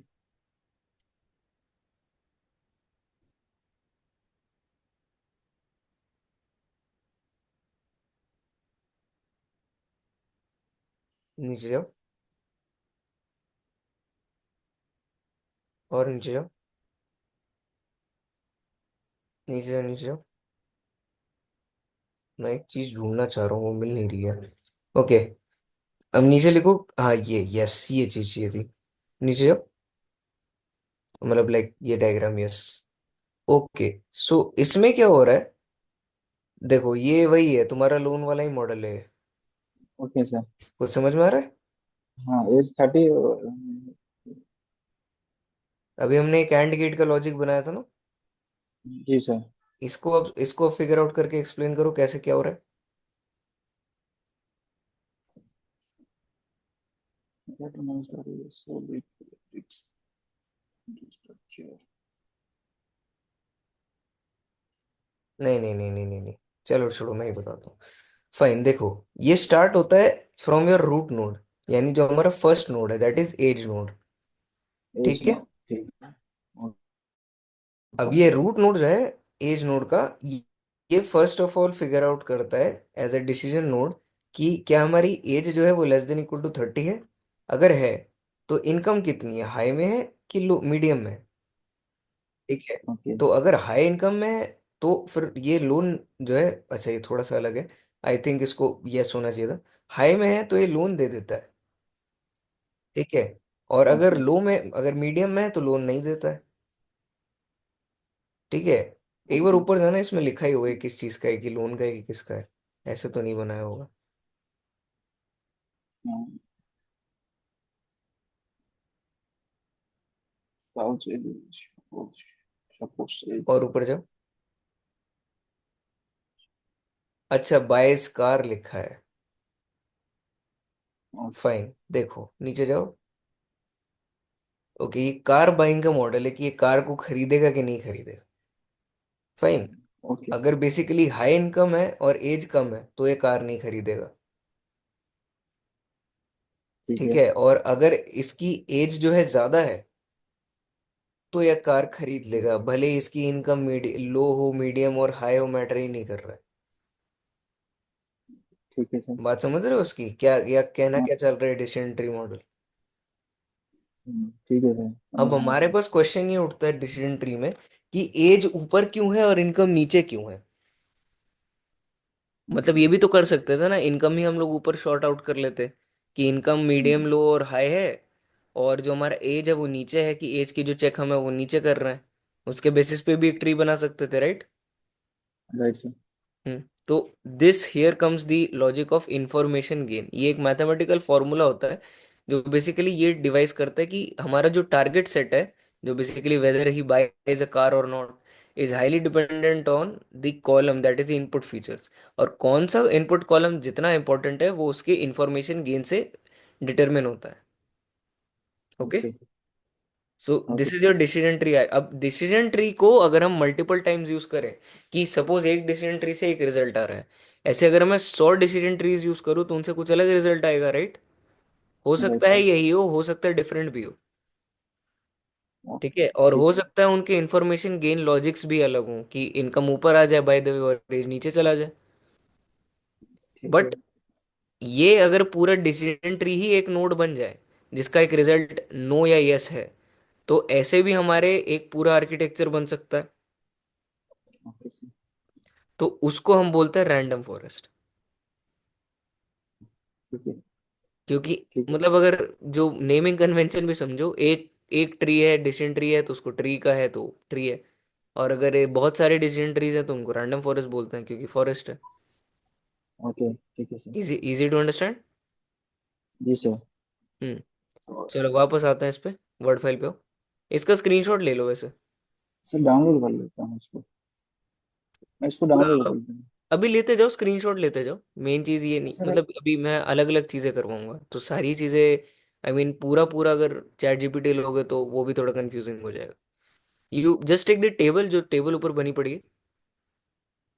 नीचे जाओ, और नीचे जाओ, नीचे जाओ, नीचे जाओ। मैं एक चीज ढूंढना चाह रहा हूँ, वो मिल नहीं रही है। ओके। अब नीचे लिखो, हाँ ये, यस, ये चीज चाहिए थी। नीचे जाओ, मतलब लाइक ये डायग्राम, यस। ओके। सो इसमें क्या हो रहा है, देखो ये वही है, तुम्हारा लोन वाला ही मॉडल है। Okay sir. कुछ समझ में आ रहा है? हाँ, एज 30। अभी हमने एक एंड गेट का लॉजिक बनाया था ना। जी सर। इसको फिगर आउट करके एक्सप्लेन करो कैसे क्या हो रहा है। That monster is so big, it's structure. नहीं नहीं नहीं नहीं नहीं नहीं, चलो छोड़ो, मैं ही बताता हूँ। फाइन, देखो, ये स्टार्ट होता है फ्रॉम योर रूट नोड, यानी जो हमारा फर्स्ट नोड है, that is edge node. Edge ठीक है। नो। ठीक है। अब ओके। ये रूट नोड जो है, एज नोड का, ये first of all figure out करता है एज अ डिसीजन नोड कि क्या हमारी एज जो है वो लेस देन इक्वल टू 30 है। अगर है तो इनकम कितनी है, हाई में है कि लो मीडियम में है। ठीक है। ओके। तो अगर हाई इनकम में है तो फिर ये लोन जो है, अच्छा ये थोड़ा सा अलग है, आई थिंक इसको यस होना चाहिए था। हाई में है तो ये लोन दे देता है। ठीक है। और अगर ओके। लो में, अगर मीडियम में है तो लोन नहीं देता है। ठीक है। एक बार ओके। ऊपर जाना, इसमें लिखा ही होगा ये किस चीज का है, कि लोन का है कि किसका है। ऐसे तो नहीं बनाया होगा। Pouch age, suppose age. और ऊपर जाओ। अच्छा, बाइस कार लिखा है। फाइन, देखो नीचे जाओ। ओके, ये कार बाइंग का मॉडल है कि ये कार को खरीदेगा कि नहीं खरीदेगा। फाइन। ओके। अगर बेसिकली हाई इनकम है और एज कम है तो ये कार नहीं खरीदेगा। ठीक ठीक है। है, और अगर इसकी एज जो है ज्यादा है तो यह कार खरीद लेगा, भले ही इसकी इनकम लो हो, मीडियम और हाई हो, मैटर ही नहीं कर रहा है। ठीक है सर। बात समझ रहे हो उसकी क्या, या कहना हाँ। क्या चल रहा है डिसीजन ट्री मॉडल। ठीक है सर, समझ अब गया हमारे सर। पास क्वेश्चन ये उठता है डिसीजन ट्री में कि एज ऊपर क्यों है और इनकम नीचे क्यों है। मतलब ये भी तो कर सकते थे ना, इनकम ही हम लोग ऊपर शॉर्ट आउट कर लेते कि इनकम मीडियम, लो और हाई है, और जो हमारा एज है वो नीचे है, कि एज की जो चेक हमें वो नीचे कर रहे हैं। उसके बेसिस पे भी एक ट्री बना सकते थे, राइट। Right sir. तो this here comes the logic of information gain. ये एक मैथमेटिकल फॉर्मूला होता है जो बेसिकली ये डिवाइस करता है कि हमारा जो टारगेट सेट है, जो basically whether he buys a car or not, is highly dependent on the column that is the input features. और कौन सा इनपुट कॉलम जितना इंपॉर्टेंट है वो उसके इंफॉर्मेशन गेन से डिटरमिन होता है। Okay. Okay. So okay this is sir. Your decision tree. अब डिसीजन ट्री को अगर हम मल्टीपल टाइम्स यूज करें, कि सपोज एक डिसीजन ट्री से एक रिजल्ट आ रहा है, ऐसे अगर मैं 100 डिसीजन ट्रीज यूज करूँ तो उनसे कुछ अलग रिजल्ट आएगा, राइट। हो राइट सकता है सर। यही हो सकता है डिफरेंट भी हो। ठीक ओके। है, और ठीक हो है। सकता है उनके इंफॉर्मेशन गेन लॉजिक्स भी अलग हों, कि इनकम ऊपर आ जाए बाय द वे और रेंज नीचे चला जाए। ठीक है। बट ये अगर पूरा डिसीजन ट्री ही एक नोड बन जाए जिसका एक रिजल्ट नो या यस है, तो ऐसे भी हमारे एक पूरा आर्किटेक्चर बन सकता है। Okay sir. तो उसको हम बोलते हैं रैंडम फॉरेस्ट। ठीक है। क्योंकि ठीक है। मतलब अगर जो नेमिंग कन्वेंशन भी समझो, एक एक ट्री है, डिसीजन ट्री है, तो उसको ट्री का है तो ट्री है। और अगर ये बहुत सारे डिसीजन ट्रीज हैं तो उनको रैंडम फॉरेस्ट बोलते हैं क्योंकि फॉरेस्ट है। ओके। ठीक है sir. Easy easy to understand. जी सर। हम्म। और चलो वापस आते हैं इस पे, वर्ड फाइल पे हो। इसका स्क्रीनशॉट ले लो वैसे। सर डाउनलोड कर लेता हूँ इसको। मैं इसको डाउनलोड कर लेता हूँ। अभी लेते जाओ, स्क्रीनशॉट लेते जाओ। मेन चीज ये नहीं, सर। मतलब अभी मैं अलग अलग चीजें करवाऊंगा तो सारी चीजें, आई मीन पूरा पूरा अगर चैट जीपीटी लोगे तो वो भी थोड़ा कंफ्यूजिंग हो जाएगा। You just take the table, जो टेबल ऊपर बनी पड़ी है।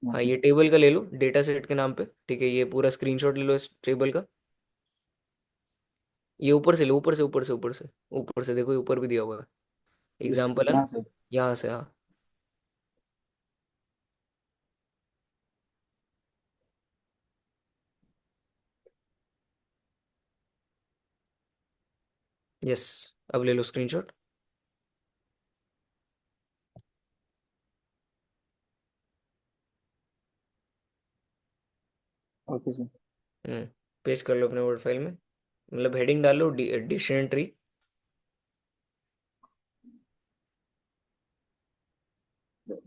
हाँ, ओके। ये टेबल का ले लो डेटा सेट के नाम पे। ठीक है, ये पूरा स्क्रीनशॉट ले लो इस टेबल का। ये ऊपर से लो, ऊपर से ऊपर से ऊपर से ऊपर से देखो, ये ऊपर भी दिया हुआ है। इस एग्जाम्पल है यहाँ ना, से। यहाँ से, हाँ। यस, अब ले लो screenshot. Okay sir. Hmm. Paste कर लो अपने वर्ड फाइल में। मतलब हेडिंग डालो डिक्शनरी ट्री।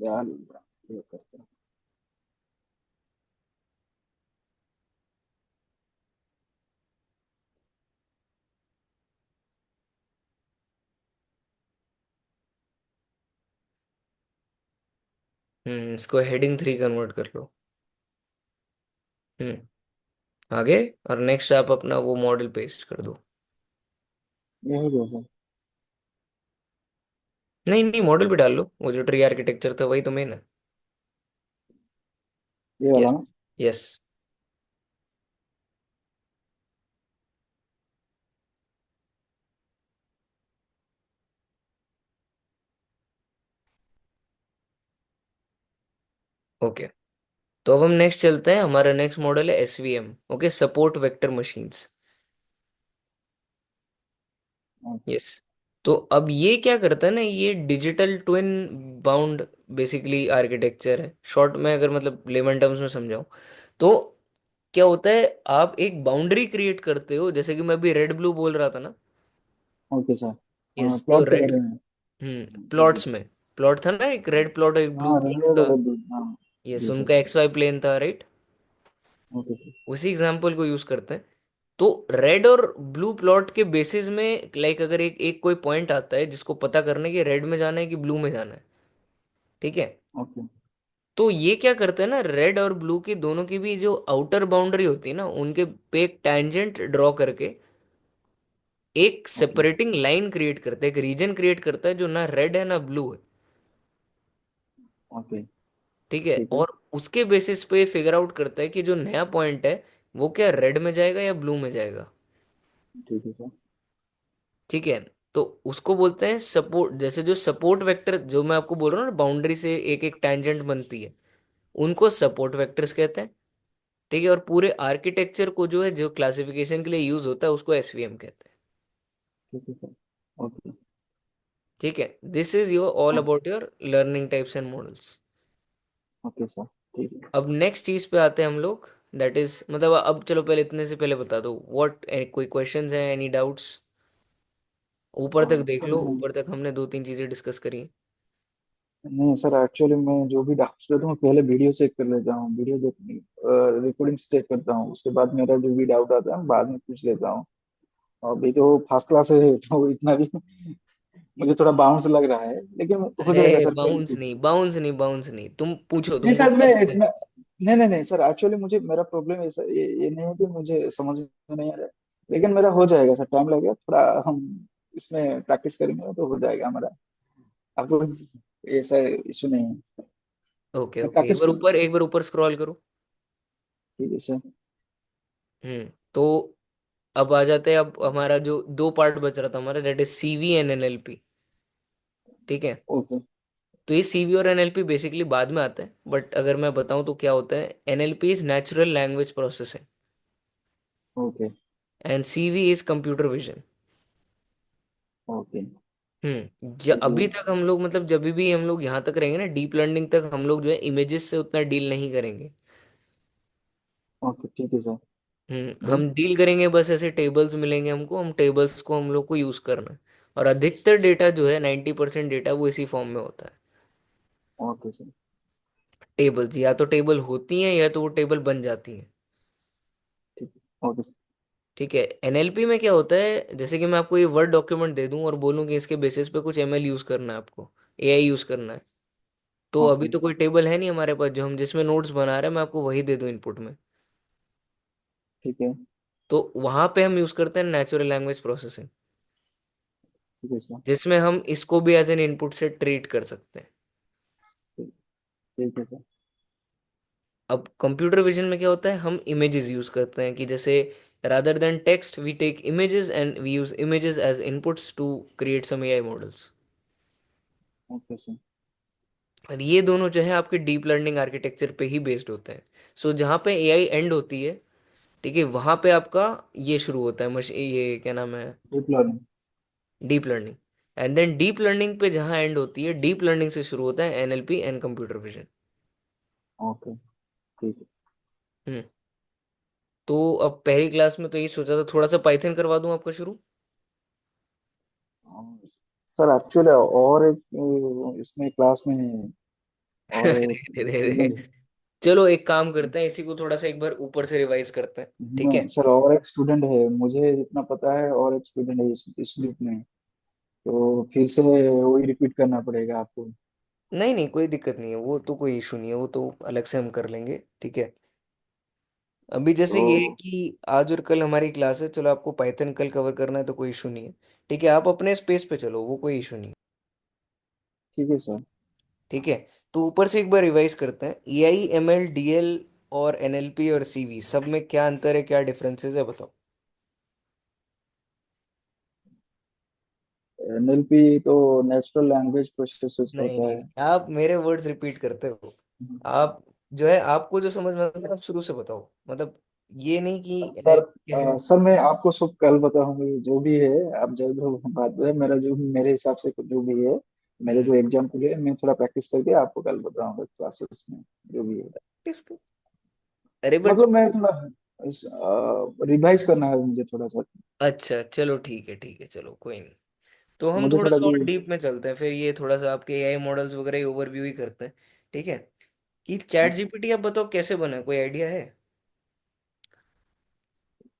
यार ये करते हैं। इसको हेडिंग 3 कन्वर्ट कर लो। हम्म। आगे, और नेक्स्ट आप अपना वो मॉडल पेस्ट कर दो। ये हो गया सर। नहीं नहीं, मॉडल भी डाल लो, वो जो ट्री आर्किटेक्चर था वही तो मेन है। ये वाला यस। ना। यस। ओके। तो अब हम नेक्स्ट चलते हैं, हमारा नेक्स्ट मॉडल है SVM, okay, support vector machines. Okay. Yes. तो अब ये क्या करता है ना, ये digital twin bound basically architecture है, शॉर्ट में अगर मतलब लेमन टर्म्स में समझाऊं तो। क्या होता है, आप एक बाउंड्री क्रिएट करते हो, जैसे कि मैं अभी रेड ब्लू बोल रहा था ना। Okay sir. हाँ, यस, तो प्लॉट के रेड, बारे में। जी जी। प्लॉट्स में, प्लॉट था ना, एक रेड प्लॉट और एक ब्लू हाँ, प्लॉट रेलवे था। वाला भी, हाँ। यस, जी सर। उनका एक्स वाई प्लेन था, राइट। Okay sir. उसी एग्जांपल को यूज करते हैं। तो रेड और ब्लू प्लॉट के बेसिस में, लाइक अगर एक एक कोई पॉइंट आता है जिसको पता करना है कि रेड में जाना है कि ब्लू में जाना है। ठीक है। ओके। तो ये क्या करते हैं ना, रेड और ब्लू की दोनों की भी जो आउटर बाउंड्री होती है ना, उनके पे एक टैंजेंट ड्रॉ करके एक ओके। सेपरेटिंग लाइन क्रिएट करता है, एक रीजन क्रिएट करता है जो ना रेड है ना ब्लू है। ओके। ठीक है, ठीक है। और उसके बेसिस पे फिगर आउट करता है कि जो नया पॉइंट है वो क्या रेड में जाएगा या ब्लू में जाएगा। ठीक है सर। ठीक है, तो उसको बोलते हैं सपोर्ट। जैसे जो सपोर्ट वेक्टर जो मैं आपको बोल रहा हूँ ना, बाउंड्री से एक एक टेंजेंट बनती है, उनको सपोर्ट वेक्टर्स कहते हैं। ठीक है, और पूरे आर्किटेक्चर को जो है, जो क्लासिफिकेशन के लिए यूज होता है, उसको एसवीएम कहते हैं। ठीक है सर। ओके। ठीक है, दिस इज योर ऑल हाँ। About your learning types and models. Okay sir. ठीक है। अब नेक्स्ट चीज पे आते हैं हम लोग, दैट इज मतलब, अब चलो पहले इतने से पहले बता दो व्हाट, कोई क्वेश्चंस है, एनी डाउट्स? ऊपर तक देख सर लो, ऊपर तक हमने दो तीन चीजें डिस्कस करी हैं। नहीं सर, एक्चुअली मैं जो भी डाउट्स लेता हूँ पहले वीडियो चेक कर लेता हूँ, वीडियो देख रिकॉर्डिंग्स चेक करता हूँ, उसके बाद मेरा जो भी डाउट आता है बाद में पूछ लेता हूँ। और अभी तो फर्स्ट क्लास है तो इतना भी मुझे थोड़ा बाउंस लग रहा है, लेकिन हो जाएगा अरे सर कोई बाउंस दिक्कत नहीं, बाउंस नहीं, बाउंस नहीं, तुम पूछो, नहीं तुमको सर। मैं क्या समझ। इतना नहीं नहीं नहीं सर, एक्चुअली मुझे मेरा प्रॉब्लम ऐसा ये नहीं है कि मुझे समझ में नहीं आ रहा है, लेकिन मेरा हो जाएगा सर, टाइम लगेगा थोड़ा। हम इसमें प्रैक्टिस करेंगे तो हो जाएगा हमारा। आपको ऐसा इशू नहीं है। ओके मैं ओके, प्रैक्टिस कर। एक बार ऊपर स्क्रॉल करो। ठीक है सर। तो अब आ जाते हैं, अब हमारा जो दो पार्ट बच रहा था हमारा, that is CV and NLP. ठीक है, ओके। तो ये सीवी और एनएलपी बेसिकली बाद में आते हैं, बट अगर मैं बताऊं तो क्या होता है, NLP is natural language processing okay. And CV is computer vision. Okay. ठीक है। अभी तक हम लोग मतलब जब भी हम लोग यहाँ तक रहेंगे ना, डीप लर्निंग तक हम लोग जो है इमेजेस से उतना डील नहीं करेंगे। ओके। ठीक है सर। देन। हम डील करेंगे बस ऐसे टेबल्स मिलेंगे हमको, हम टेबल्स को हम लोग को यूज करना है। और अधिकतर डेटा जो है 90% डेटा वो इसी फॉर्म में होता है। Okay sir. टेबल्स या तो टेबल होती हैं या तो वो टेबल बन जाती हैं। ठीक है। Okay sir. ठीक है, एनएलपी में क्या होता है, जैसे कि मैं आपको ये वर्ड डॉक्यूमेंट दे दूं और बोलूं कि इसके बेसिस पे कुछ एमएल यूज करना है आपको, एआई यूज करना है, तो अभी ओके। तो कोई टेबल है नहीं हमारे पास जो हम जिसमें नोट्स बना रहे हैं, मैं आपको वही दे दूं इनपुट में। ठीक है। तो वहां पे हम यूज करते हैं नेचुरल लैंग्वेज प्रोसेसिंग, ठीक है सर। जिसमें हम इसको भी एज एन इनपुट से ट्रीट कर सकते हैं। ठीक। ठीक है सर। अब कंप्यूटर विजन में क्या होता है, हम इमेजेस यूज करते हैं, कि जैसे rather than text we take images and we use images as inputs to create some AI models. Okay sir. और ये दोनों जो है आपके डीप लर्निंग आर्किटेक्चर पे ही बेस्ड होते हैं। सो जहाँ पे एआई एंड होती है, ठीक है, वहां पे आपका ये शुरू होता है मशीन, ये क्या नाम है, deep learning. Deep learning. And then deep learning पे जहाँ एंड होती है, डीप लर्निंग से शुरू होता है NLP and computer vision. Okay. ठीक है। हम्म तो अब पहली क्लास में तो ये सोचा था थोड़ा सा पाइथन करवा दूं आपका शुरू। सर एक्चुअली और एक इसमें क्लास में और अरे एक अरे अरे, स्टूडेंट। चलो एक काम करते हैं, इसी को थोड़ा सा एक बार ऊपर से रिवाइज करते हैं। ठीक है, नहीं सर, और एक स्टूडेंट है, मुझे जितना पता है और एक स्टूडेंट है इस ग्रुप में, तो फिर से वही रिपीट करना पड़ेगा आपको। नहीं नहीं कोई दिक्कत नहीं है, वो तो कोई इशू नहीं है, वो तो अलग से हम कर लेंगे। ठीक है, अभी जैसे ये है तो कि आज और कल हमारी क्लास है, चलो आपको पाइथन कल कवर करना है तो कोई इशू नहीं है। ठीक है, आप अपने स्पेस पे चलो, वो कोई इशू नहीं है। ठीक है सर। ठीक है, तो ऊपर से एक बार रिवाइज करते हैं, एआई एमएल डीएल और एनएलपी और सीवी सब में क्या अंतर है, क्या डिफरेंसेस है, बताओ। एनएलपी तो नेचुरल लैंग्वेज प्रोसेसेस नहीं होता नहीं है। नहीं, आप मेरे वर्ड्स रिपीट करते हो। आप जो है, आपको जो समझ में आता है आप शुरू से बताओ, मतलब ये नहीं कि सर एनएलपी क्या है। सर मैं आपको सब कल बताऊंगी जो भी है। आप जब बात है, मेरा जो मेरे हिसाब से जो भी है, मेरे हम्म जो एग्जाम्पल है, मैं थोड़ा प्रैक्टिस करके आपको कल बताऊंगा क्लासेस में जो भी है। किसको, अरे बट, मतलब मैं थोड़ा रिवाइज करना है मुझे थोड़ा सा। अच्छा चलो ठीक है, ठीक है, चलो कोई नहीं। तो हम मुझे थोड़ा थोड़ा सा कि और डीप में चलते हैं, फिर ये थोड़ा सा आपके एआई मॉडल्स वगैरह ओवरव्यू ही करते हैं। ठीक है, कि चैट जीपीटी आप बताओ कैसे बना है, कोई आइडिया है?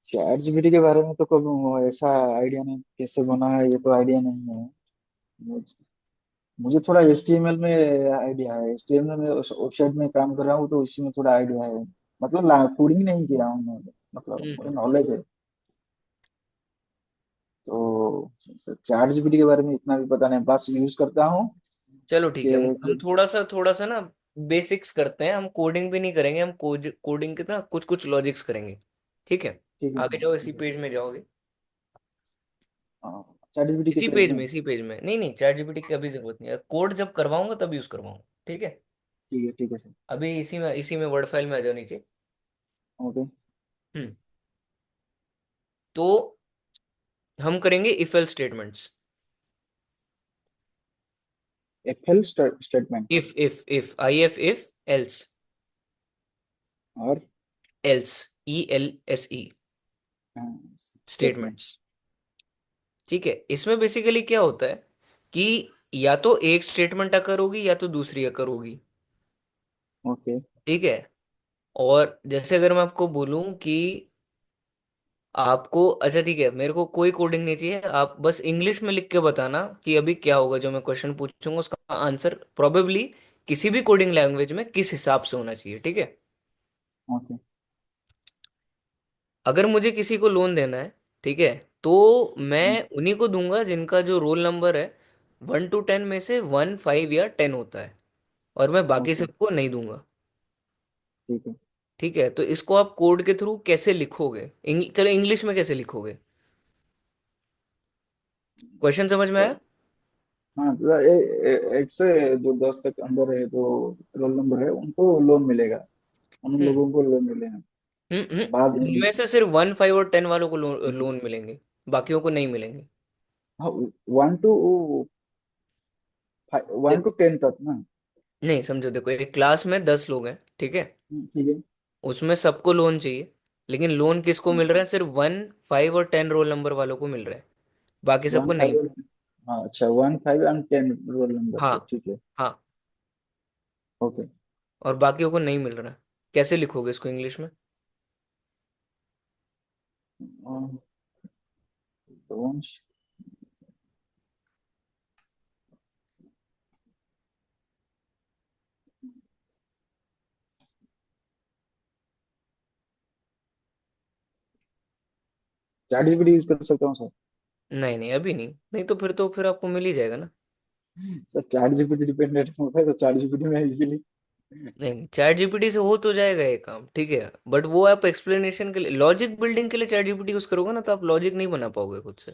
चैट जीपीटी के बारे में तो कभी ऐसा आइडिया नहीं, कैसे बना है ये तो आइडिया नहीं है मुझे। मुझे थोड़ा एचटीएमएल में आइडिया है, एचटीएमएल में उस वेबसाइट में काम कर रहा हूँ तो इसी में थोड़ा आइडिया है। मतलब कोडिंग नहीं किया हूँ मैं, मतलब मुझे हम्म नॉलेज है। तो चैट जीपीटी के बारे में इतना भी पता नहीं, बस यूज करता हूँ चलो ठीक है, हम कि थोड़ा सा ना बेसिक्स करते हैं, हम कोडिंग भी नहीं करेंगे, हम कोडिंग के ना कुछ कुछ लॉजिक्स करेंगे। ठीक है। ठीक है आगे सर, जाओ, इसी ठीक है। पेज में जाओगे। हाँ, चैट जीपीटी की इसी तरह ही पेज ना? में, इसी पेज में, नहीं नहीं, चैट जीपीटी की अभी जरूरत नहीं है, कोड जब करवाऊंगा तब यूज करवाऊंगा। ठीक है। ठीक है सर। अभी इसी में वर्ड फाइल में आ जाओ नीचे। ओके। हम्म। तो हम करेंगे if else statements. FL statement. If I F if else. और एल्स, ELSE। स्टेटमेंट। स्टेटमेंट्स। ठीक है। इसमें बेसिकली क्या होता है कि या तो एक स्टेटमेंट अकर होगी या तो दूसरी अकर होगी। ओके। ठीक है। और जैसे अगर मैं आपको बोलूं कि आपको, अच्छा ठीक है, मेरे को कोई कोडिंग नहीं चाहिए, आप बस इंग्लिश में लिख के बताना कि अभी क्या होगा, जो मैं क्वेश्चन पूछूंगा उसका आंसर प्रोबेबली किसी भी कोडिंग लैंग्वेज में किस हिसाब से होना चाहिए। ठीक है। ओके। अगर मुझे किसी को लोन देना है, ठीक है, तो मैं उन्हीं को दूंगा जिनका जो रोल नंबर है 1 to 10 में से 1, 5 या 10 होता है, और मैं बाकी ओके। सबको नहीं दूंगा। ठीक है ठीक है। तो इसको आप कोड के थ्रू कैसे लिखोगे, चलो इंग्लिश में कैसे लिखोगे? क्वेश्चन समझ में आया? सर। हाँ तो एक से जो 10 तक अंदर है, जो रोल नंबर है, उनको लोन मिलेगा। उन हम्म लोगों को लोन मिलेगा। बाद में। उनमें से सिर्फ 1, 5 और 10 वालों को लोन मिलेंगे, बाकियों को नहीं मिलेंगे। हाँ, 1 to 10 तक ना? नहीं समझो, देखो एक क्लास में 10 लोग हैं, ठीक है, ठीक है। उसमें सबको लोन चाहिए, लेकिन लोन किसको मिल रहा है? सिर्फ 1, 5 और 10 रोल नंबर वालों को मिल रहा है, बाकी वन सबको नहीं। फाइव हाँ अच्छा, 1, 5 and 10 रोल नंबर हाँ। को, ठीक है। हाँ। ओके। और बाकियों को नहीं मिल रहा है। कैसे लिखोगे इसको इंग्लिश में? चैट जीपीटी यूज कर सकता हूँ सर? नहीं नहीं, अभी नहीं, नहीं तो फिर आपको मिल ही जाएगा ना। सर चैट जीपीटी डिपेंडेंट होता है, तो चैट जीपीटी में इजीली। नहीं नहीं, चैट जीपीटी से हो तो जाएगा ये काम, ठीक है, बट वो आप एक्सप्लेनेशन के लिए, लॉजिक बिल्डिंग के लिए चैट जीपीटी यूज करोगे ना, तो आप लॉजिक नहीं बना पाओगे खुद से।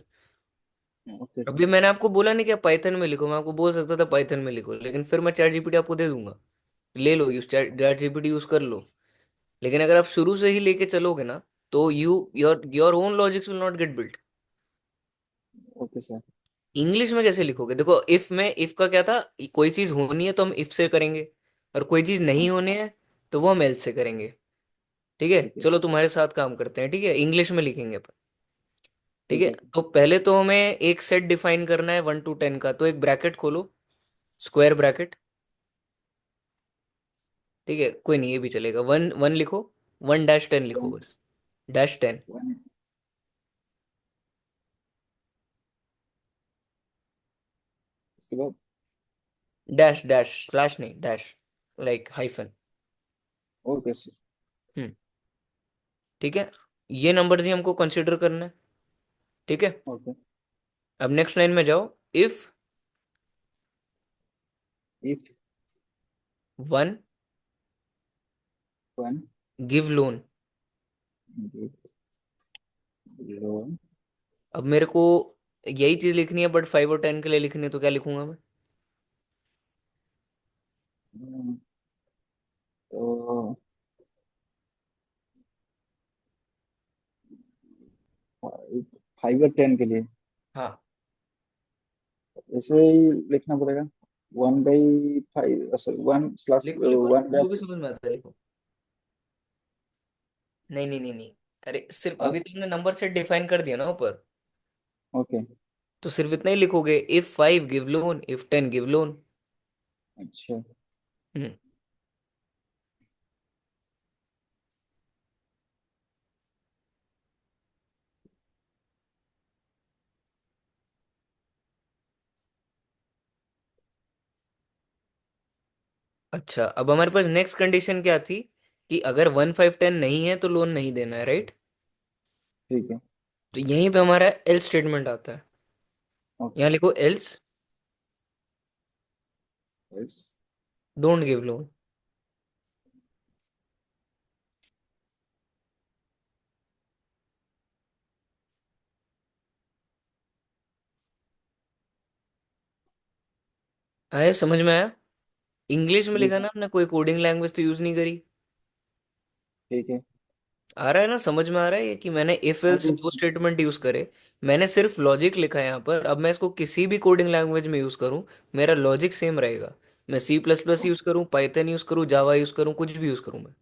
Okay sir. अभी मैंने आपको बोला नहीं कि आप पाइथन में लिखो, मैं आपको बोल सकता था पाइथन में लिखो, लेकिन फिर मैं चैट जीपीटी आपको दे दूंगा, ले लो यूज, चैट जीपीटी यूज कर लो। लेकिन अगर आप शुरू से ही लेके चलोगे ना, तो your own logics will not gate built. Okay sir. English में कैसे लिखोगे? देखो इफ में, इफ का क्या था, कोई चीज होनी है तो हम इफ से करेंगे, और कोई चीज नहीं ओके। होनी है तो वो हम एल्स से करेंगे। ठीक है, ठीक है। चलो तुम्हारे साथ काम करते हैं, ठीक है, इंग्लिश में लिखेंगे अपन। ठीक ठीक है। है सर। तो पहले तो हमें एक सेट डिफाइन करना है 1 to 10 का, तो एक ब्रैकेट खोलो, स्क्वायर ब्रैकेट। ठीक है, कोई नहीं, ये भी चलेगा, वन वन लिखो, 1-10 लिखो वन बस, -10। वन इसके बाद। डैश डैश स्लैश नहीं, dash, like hyphen. Okay sir. Hmm. ठीक है। ये नंबर ही हमको कंसिडर करना है। ठीक है। ओके। अब नेक्स्ट लाइन में जाओ। If if 1 one give loan. Loan. अब मेरे को यही चीज लिखनी है, बट 5 और 10 के लिए लिखनी है, तो क्या लिखूंगा मैं? तो 5 और 10 के लिए हाँ, ऐसे ही लिखना पड़ेगा। 1/5, सर 1 स्लैश लिखो लिखो वन लिखो, जो भी डैश समझ में आता है लिखो। नहीं नहीं नहीं नहीं, अरे सिर्फ और। अभी तुमने नंबर सेट डिफाइन कर दिया ना ऊपर, ओके। तो सिर्फ इतना ही लिखोगे, if 5 give loan, if 10 give loan. अच्छा। हम्म। अच्छा, अब हमारे पास नेक्स्ट कंडीशन क्या थी, कि अगर 1, 5, 10 नहीं है तो लोन नहीं देना है, राइट? ठीक है। तो यहीं पे हमारा एल्स स्टेटमेंट आता है। ओके। यहाँ लिखो else yes. Don't give loan. आया, समझ में आया। इंग्लिश में जी लिखा सर। ना हमने, कोई कोडिंग लैंग्वेज तो यूज नहीं करी। ठीक है। आ रहा है ना, समझ में आ रहा है ये कि मैंने इफ हाँ एल्स जी दो सर। स्टेटमेंट यूज करे। मैंने सिर्फ लॉजिक लिखा है यहाँ पर, अब मैं इसको किसी भी कोडिंग लैंग्वेज में यूज करूँ, मेरा लॉजिक सेम रहेगा। मैं सी प्लस प्लस यूज करूँ, पाइथन यूज करूँ, जावा यूज करूँ, कुछ भी यूज करूँ मैं।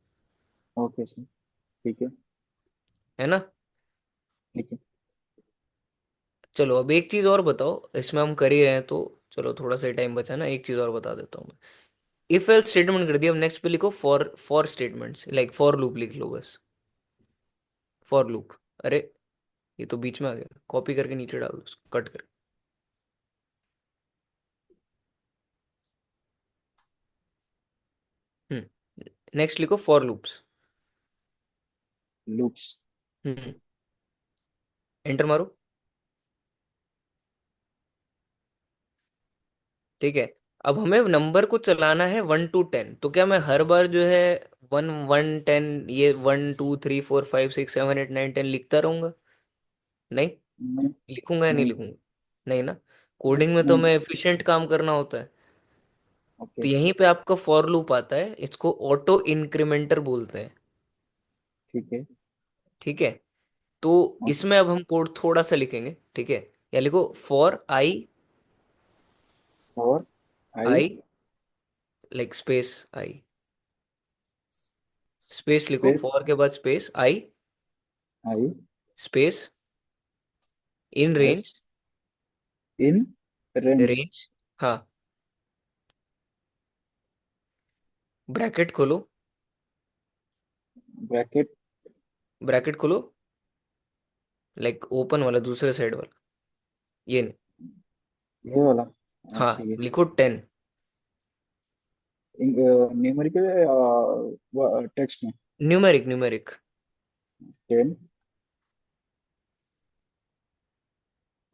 Okay sir. ठीक है। है ना। ठीक है। चलो अब एक चीज और बताओ, इसमें हम कर ही रहे हैं तो चलो थोड़ा सा टाइम बचा ना, एक चीज और बता देता हूँ मैं। इफ एल्स स्टेटमेंट कर दिया, अब नेक्स्ट पे लिखो for for statements, like for loop लिख लो बस। For loop. अरे ये तो बीच में आ गया, कॉपी करके नीचे डाल दो उसको, कट कर। हम्म। नेक्स्ट लिखो for loops. Loops. Hmm. Enter मारो। ठीक है। अब हमें नंबर को चलाना है 1 to 10, तो क्या मैं हर बार जो है 1 1 10, ये 1 2 3 4 5 6 7 8 9 10 लिखता रहूंगा? नहीं। नहीं। लिखूंगा या नहीं नहीं लिखूंगा? नहीं ना। नहीं कोडिंग में तो नहीं हमें सर। एफिशिएंट काम करना होता है। ओके। तो यहीं पे आपका फॉर लूप आता है, इसको ऑटो इंक्रीमेंटर बोलते हैं। ठीक है। ठीक है। तो ओके। इसमें अब हम कोड थोड़ा सा लिखेंगे, ठीक है। या लिखो फॉर आई। और आई। आई, लाइक स्पेस आई। स्पेस लिखो, स्पेस फॉर के बाद space I, I. Space in yes. Range. In range. Range, हाँ। ब्रैकेट खोलो। ब्रैकेट। ब्रैकेट खोलो, लाइक ओपन वाला, दूसरे साइड वाला, ये नहीं। ये वाला। हाँ, हाँ, ठीक है। लिखो 10। न्यूमेरिकल टेक्स्ट में। Numeric, numeric. 10।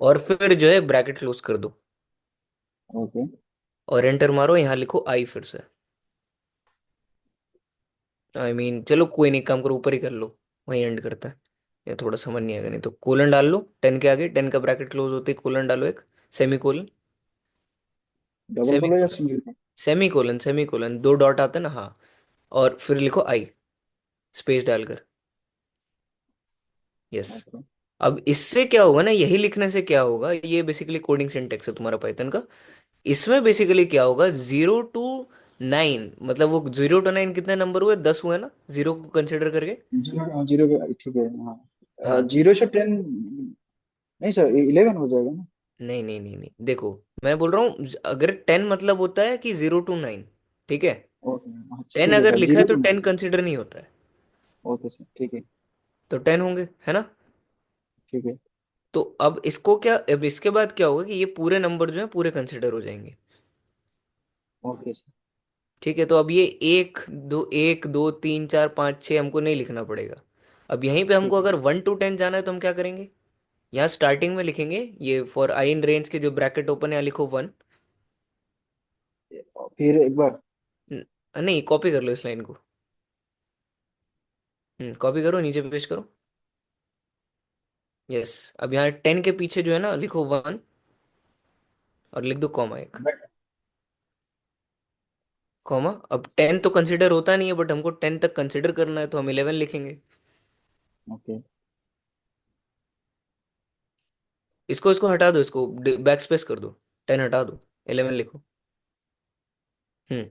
और फिर जो है ब्रैकेट क्लोज कर दो, ओके। और एंटर मारो, यहाँ लिखो आई फिर से। चलो कोई नहीं, काम करो ऊपर ही कर लो, वहीं एंड करता है। ये थोड़ा समझ नहीं आएगा, नहीं तो कोलन डाल लो 10 के आगे, 10 का ब्रैकेट क्लोज होते ही कोलन डालो एक, semicolon. Double semicolon या colon, single colon? Semicolon, semicolon, दो डॉट आते हैं ना, हाँ। और फिर लिखो आई, स्पेस डालकर। यस। ओके। अब इससे क्या होगा ना, यही लिखने से क्या होगा, ये बेसिकली कोडिंग सिंटेक्स है तुम्हारा पाइथन का। इसमें बेसिकली क्या होगा, 0 to 9, मतलब वो 0 to 9 कितने नंबर हुए, 10 हुए ना, जीरो को कंसिडर करके। जीरो जीरो ठीक है। हाँ, हाँ। 0 से 10। नहीं सर, 11 हो जाएगा ना? नहीं नहीं नहीं नहीं, देखो, मैं बोल रहा हूँ अगर 10 मतलब होता है कि 0 to 9, ठीक है। ओके। अच्छा, 10 ठीक है अगर सर, लिखा है जीरो तो टू नाइन 10 कंसिडर नहीं होता है। ओके सर, ठीक है। तो 10 होंगे, है ना। ठीक है। तो अब इसको क्या, अब इसके बाद क्या होगा कि ये पूरे नंबर जो है पूरे कंसिडर हो जाएंगे। Okay sir. ठीक है। तो अब ये एक दो तीन चार पाँच छः हमको नहीं लिखना पड़ेगा। अब यहीं पे हमको ठीक है। अगर 1 to 10 जाना है तो हम क्या करेंगे, यहाँ स्टार्टिंग में लिखेंगे ये फॉर आई इन रेंज के जो ब्रैकेट ओपन है, यहाँ लिखो 1। फिर एक बार। नहीं, कॉपी कर लो इस लाइन को। कॉपी करो, नीचे पेस्ट करो। यस। अब यहाँ 10 के पीछे जो है ना, लिखो 1, और लिख दो कॉमा एक। बैक। कॉमा, अब 10 तो कंसिडर होता नहीं है, बट हमको 10 तक कंसिडर करना है तो हम 11 लिखेंगे। ओके। इसको इसको हटा दो, इसको बैक स्पेस कर दो, 10 हटा दो, 11 लिखो। हम्म।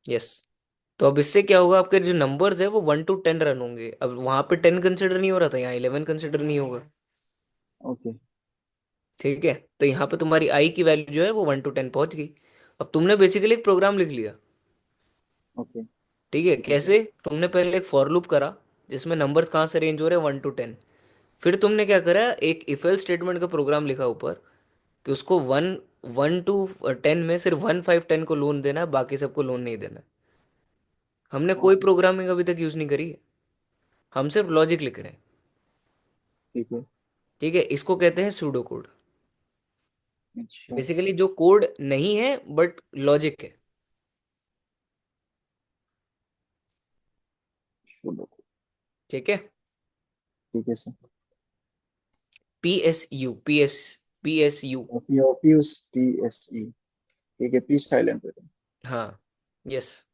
यस। तो अब इससे क्या होगा, आपके जो नंबर्स है वो 1 to 10 रन होंगे। अब वहां पे 10 कंसिडर नहीं हो रहा था, यहाँ 11 कंसिडर नहीं होगा। ओके। ठीक है। तो यहाँ पे तुम्हारी आई की वैल्यू जो है वो 1 to 10 पहुंच गई। अब तुमने बेसिकली एक प्रोग्राम लिख लिया। ओके। ठीक है, ठीक है सर। कैसे, तुमने पहले एक फॉर लूप करा जिसमें नंबर्स कहाँ से रेंज हो रहे हैं, 1 to 10। फिर तुमने क्या करा, एक इफ एल्स स्टेटमेंट का प्रोग्राम लिखा ऊपर, कि उसको 1 1 to 10 में सिर्फ 1 5 10 को लोन देना है, बाकी सबको लोन नहीं देना है। हमने कोई ओके सर। प्रोग्रामिंग अभी तक यूज नहीं करी है, हम सिर्फ लॉजिक लिख रहे हैं। ठीक है। ठीक है, इसको कहते हैं सूडो कोड। अच्छा। बेसिकली जो कोड नहीं है बट लॉजिक है। चलो। ठीक है। ठीक है sir. P S U, P S U. OP OPUS T S E. ठीक है, पीस थाईलैंड पे था। हाँ। यस।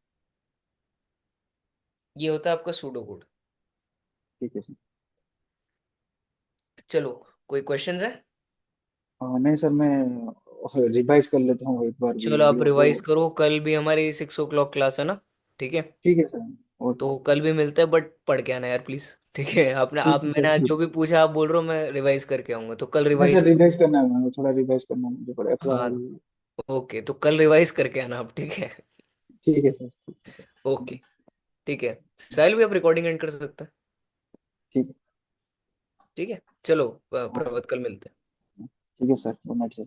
ये होता है आपका सूडो कोड। ठीक है सर। चलो, कोई क्वेश्चंस है? नहीं सर, मैं रिवाइज कर लेता हूँ एक बार चलो आप वीडियो को। रिवाइज करो, कल भी हमारी 6 o'clock क्लास है ना? ठीक है। ठीक है सर। ओके तो सर। कल भी मिलते हैं, बट पढ़ के आना यार प्लीज। ठीक है, आपने आप ठीक है सर, मैंने आज जो ठीक। भी पूछा आप बोल रहे हो मैं रिवाइज करके आऊंगा, तो कल नहीं सर, रिवाइज। रिवाइज करना है, मुझे थोड़ा रिवाइज करना है, मुझे पड़ेगा थोड़ा हाँ। अभी। ओके, तो कल रिवाइज करके आना आप, ठीक है? ठीक है सर, ठीक है sir. Thank okay. You sir. ठीक है। साहिल भी आप रिकॉर्डिंग एंड कर सकते हैं। ठीक है। ठीक है। चलो हाँ। प्रभात, कल मिलते हैं। ठीक है सर, गुड नाइट सर।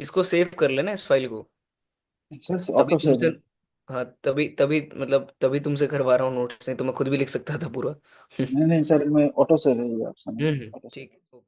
इसको सेव कर लेना, इस फाइल को। सर तभी ऑटो सेव तुमसे। है। हाँ, तभी तभी मतलब तभी तुमसे करवा रहा हूँ नोट्स, नहीं तो मैं खुद भी लिख सकता था पूरा। नहीं नहीं सर, मैं ऑटो सेव है ये ऑप्शन है। Auto save. ठीक है।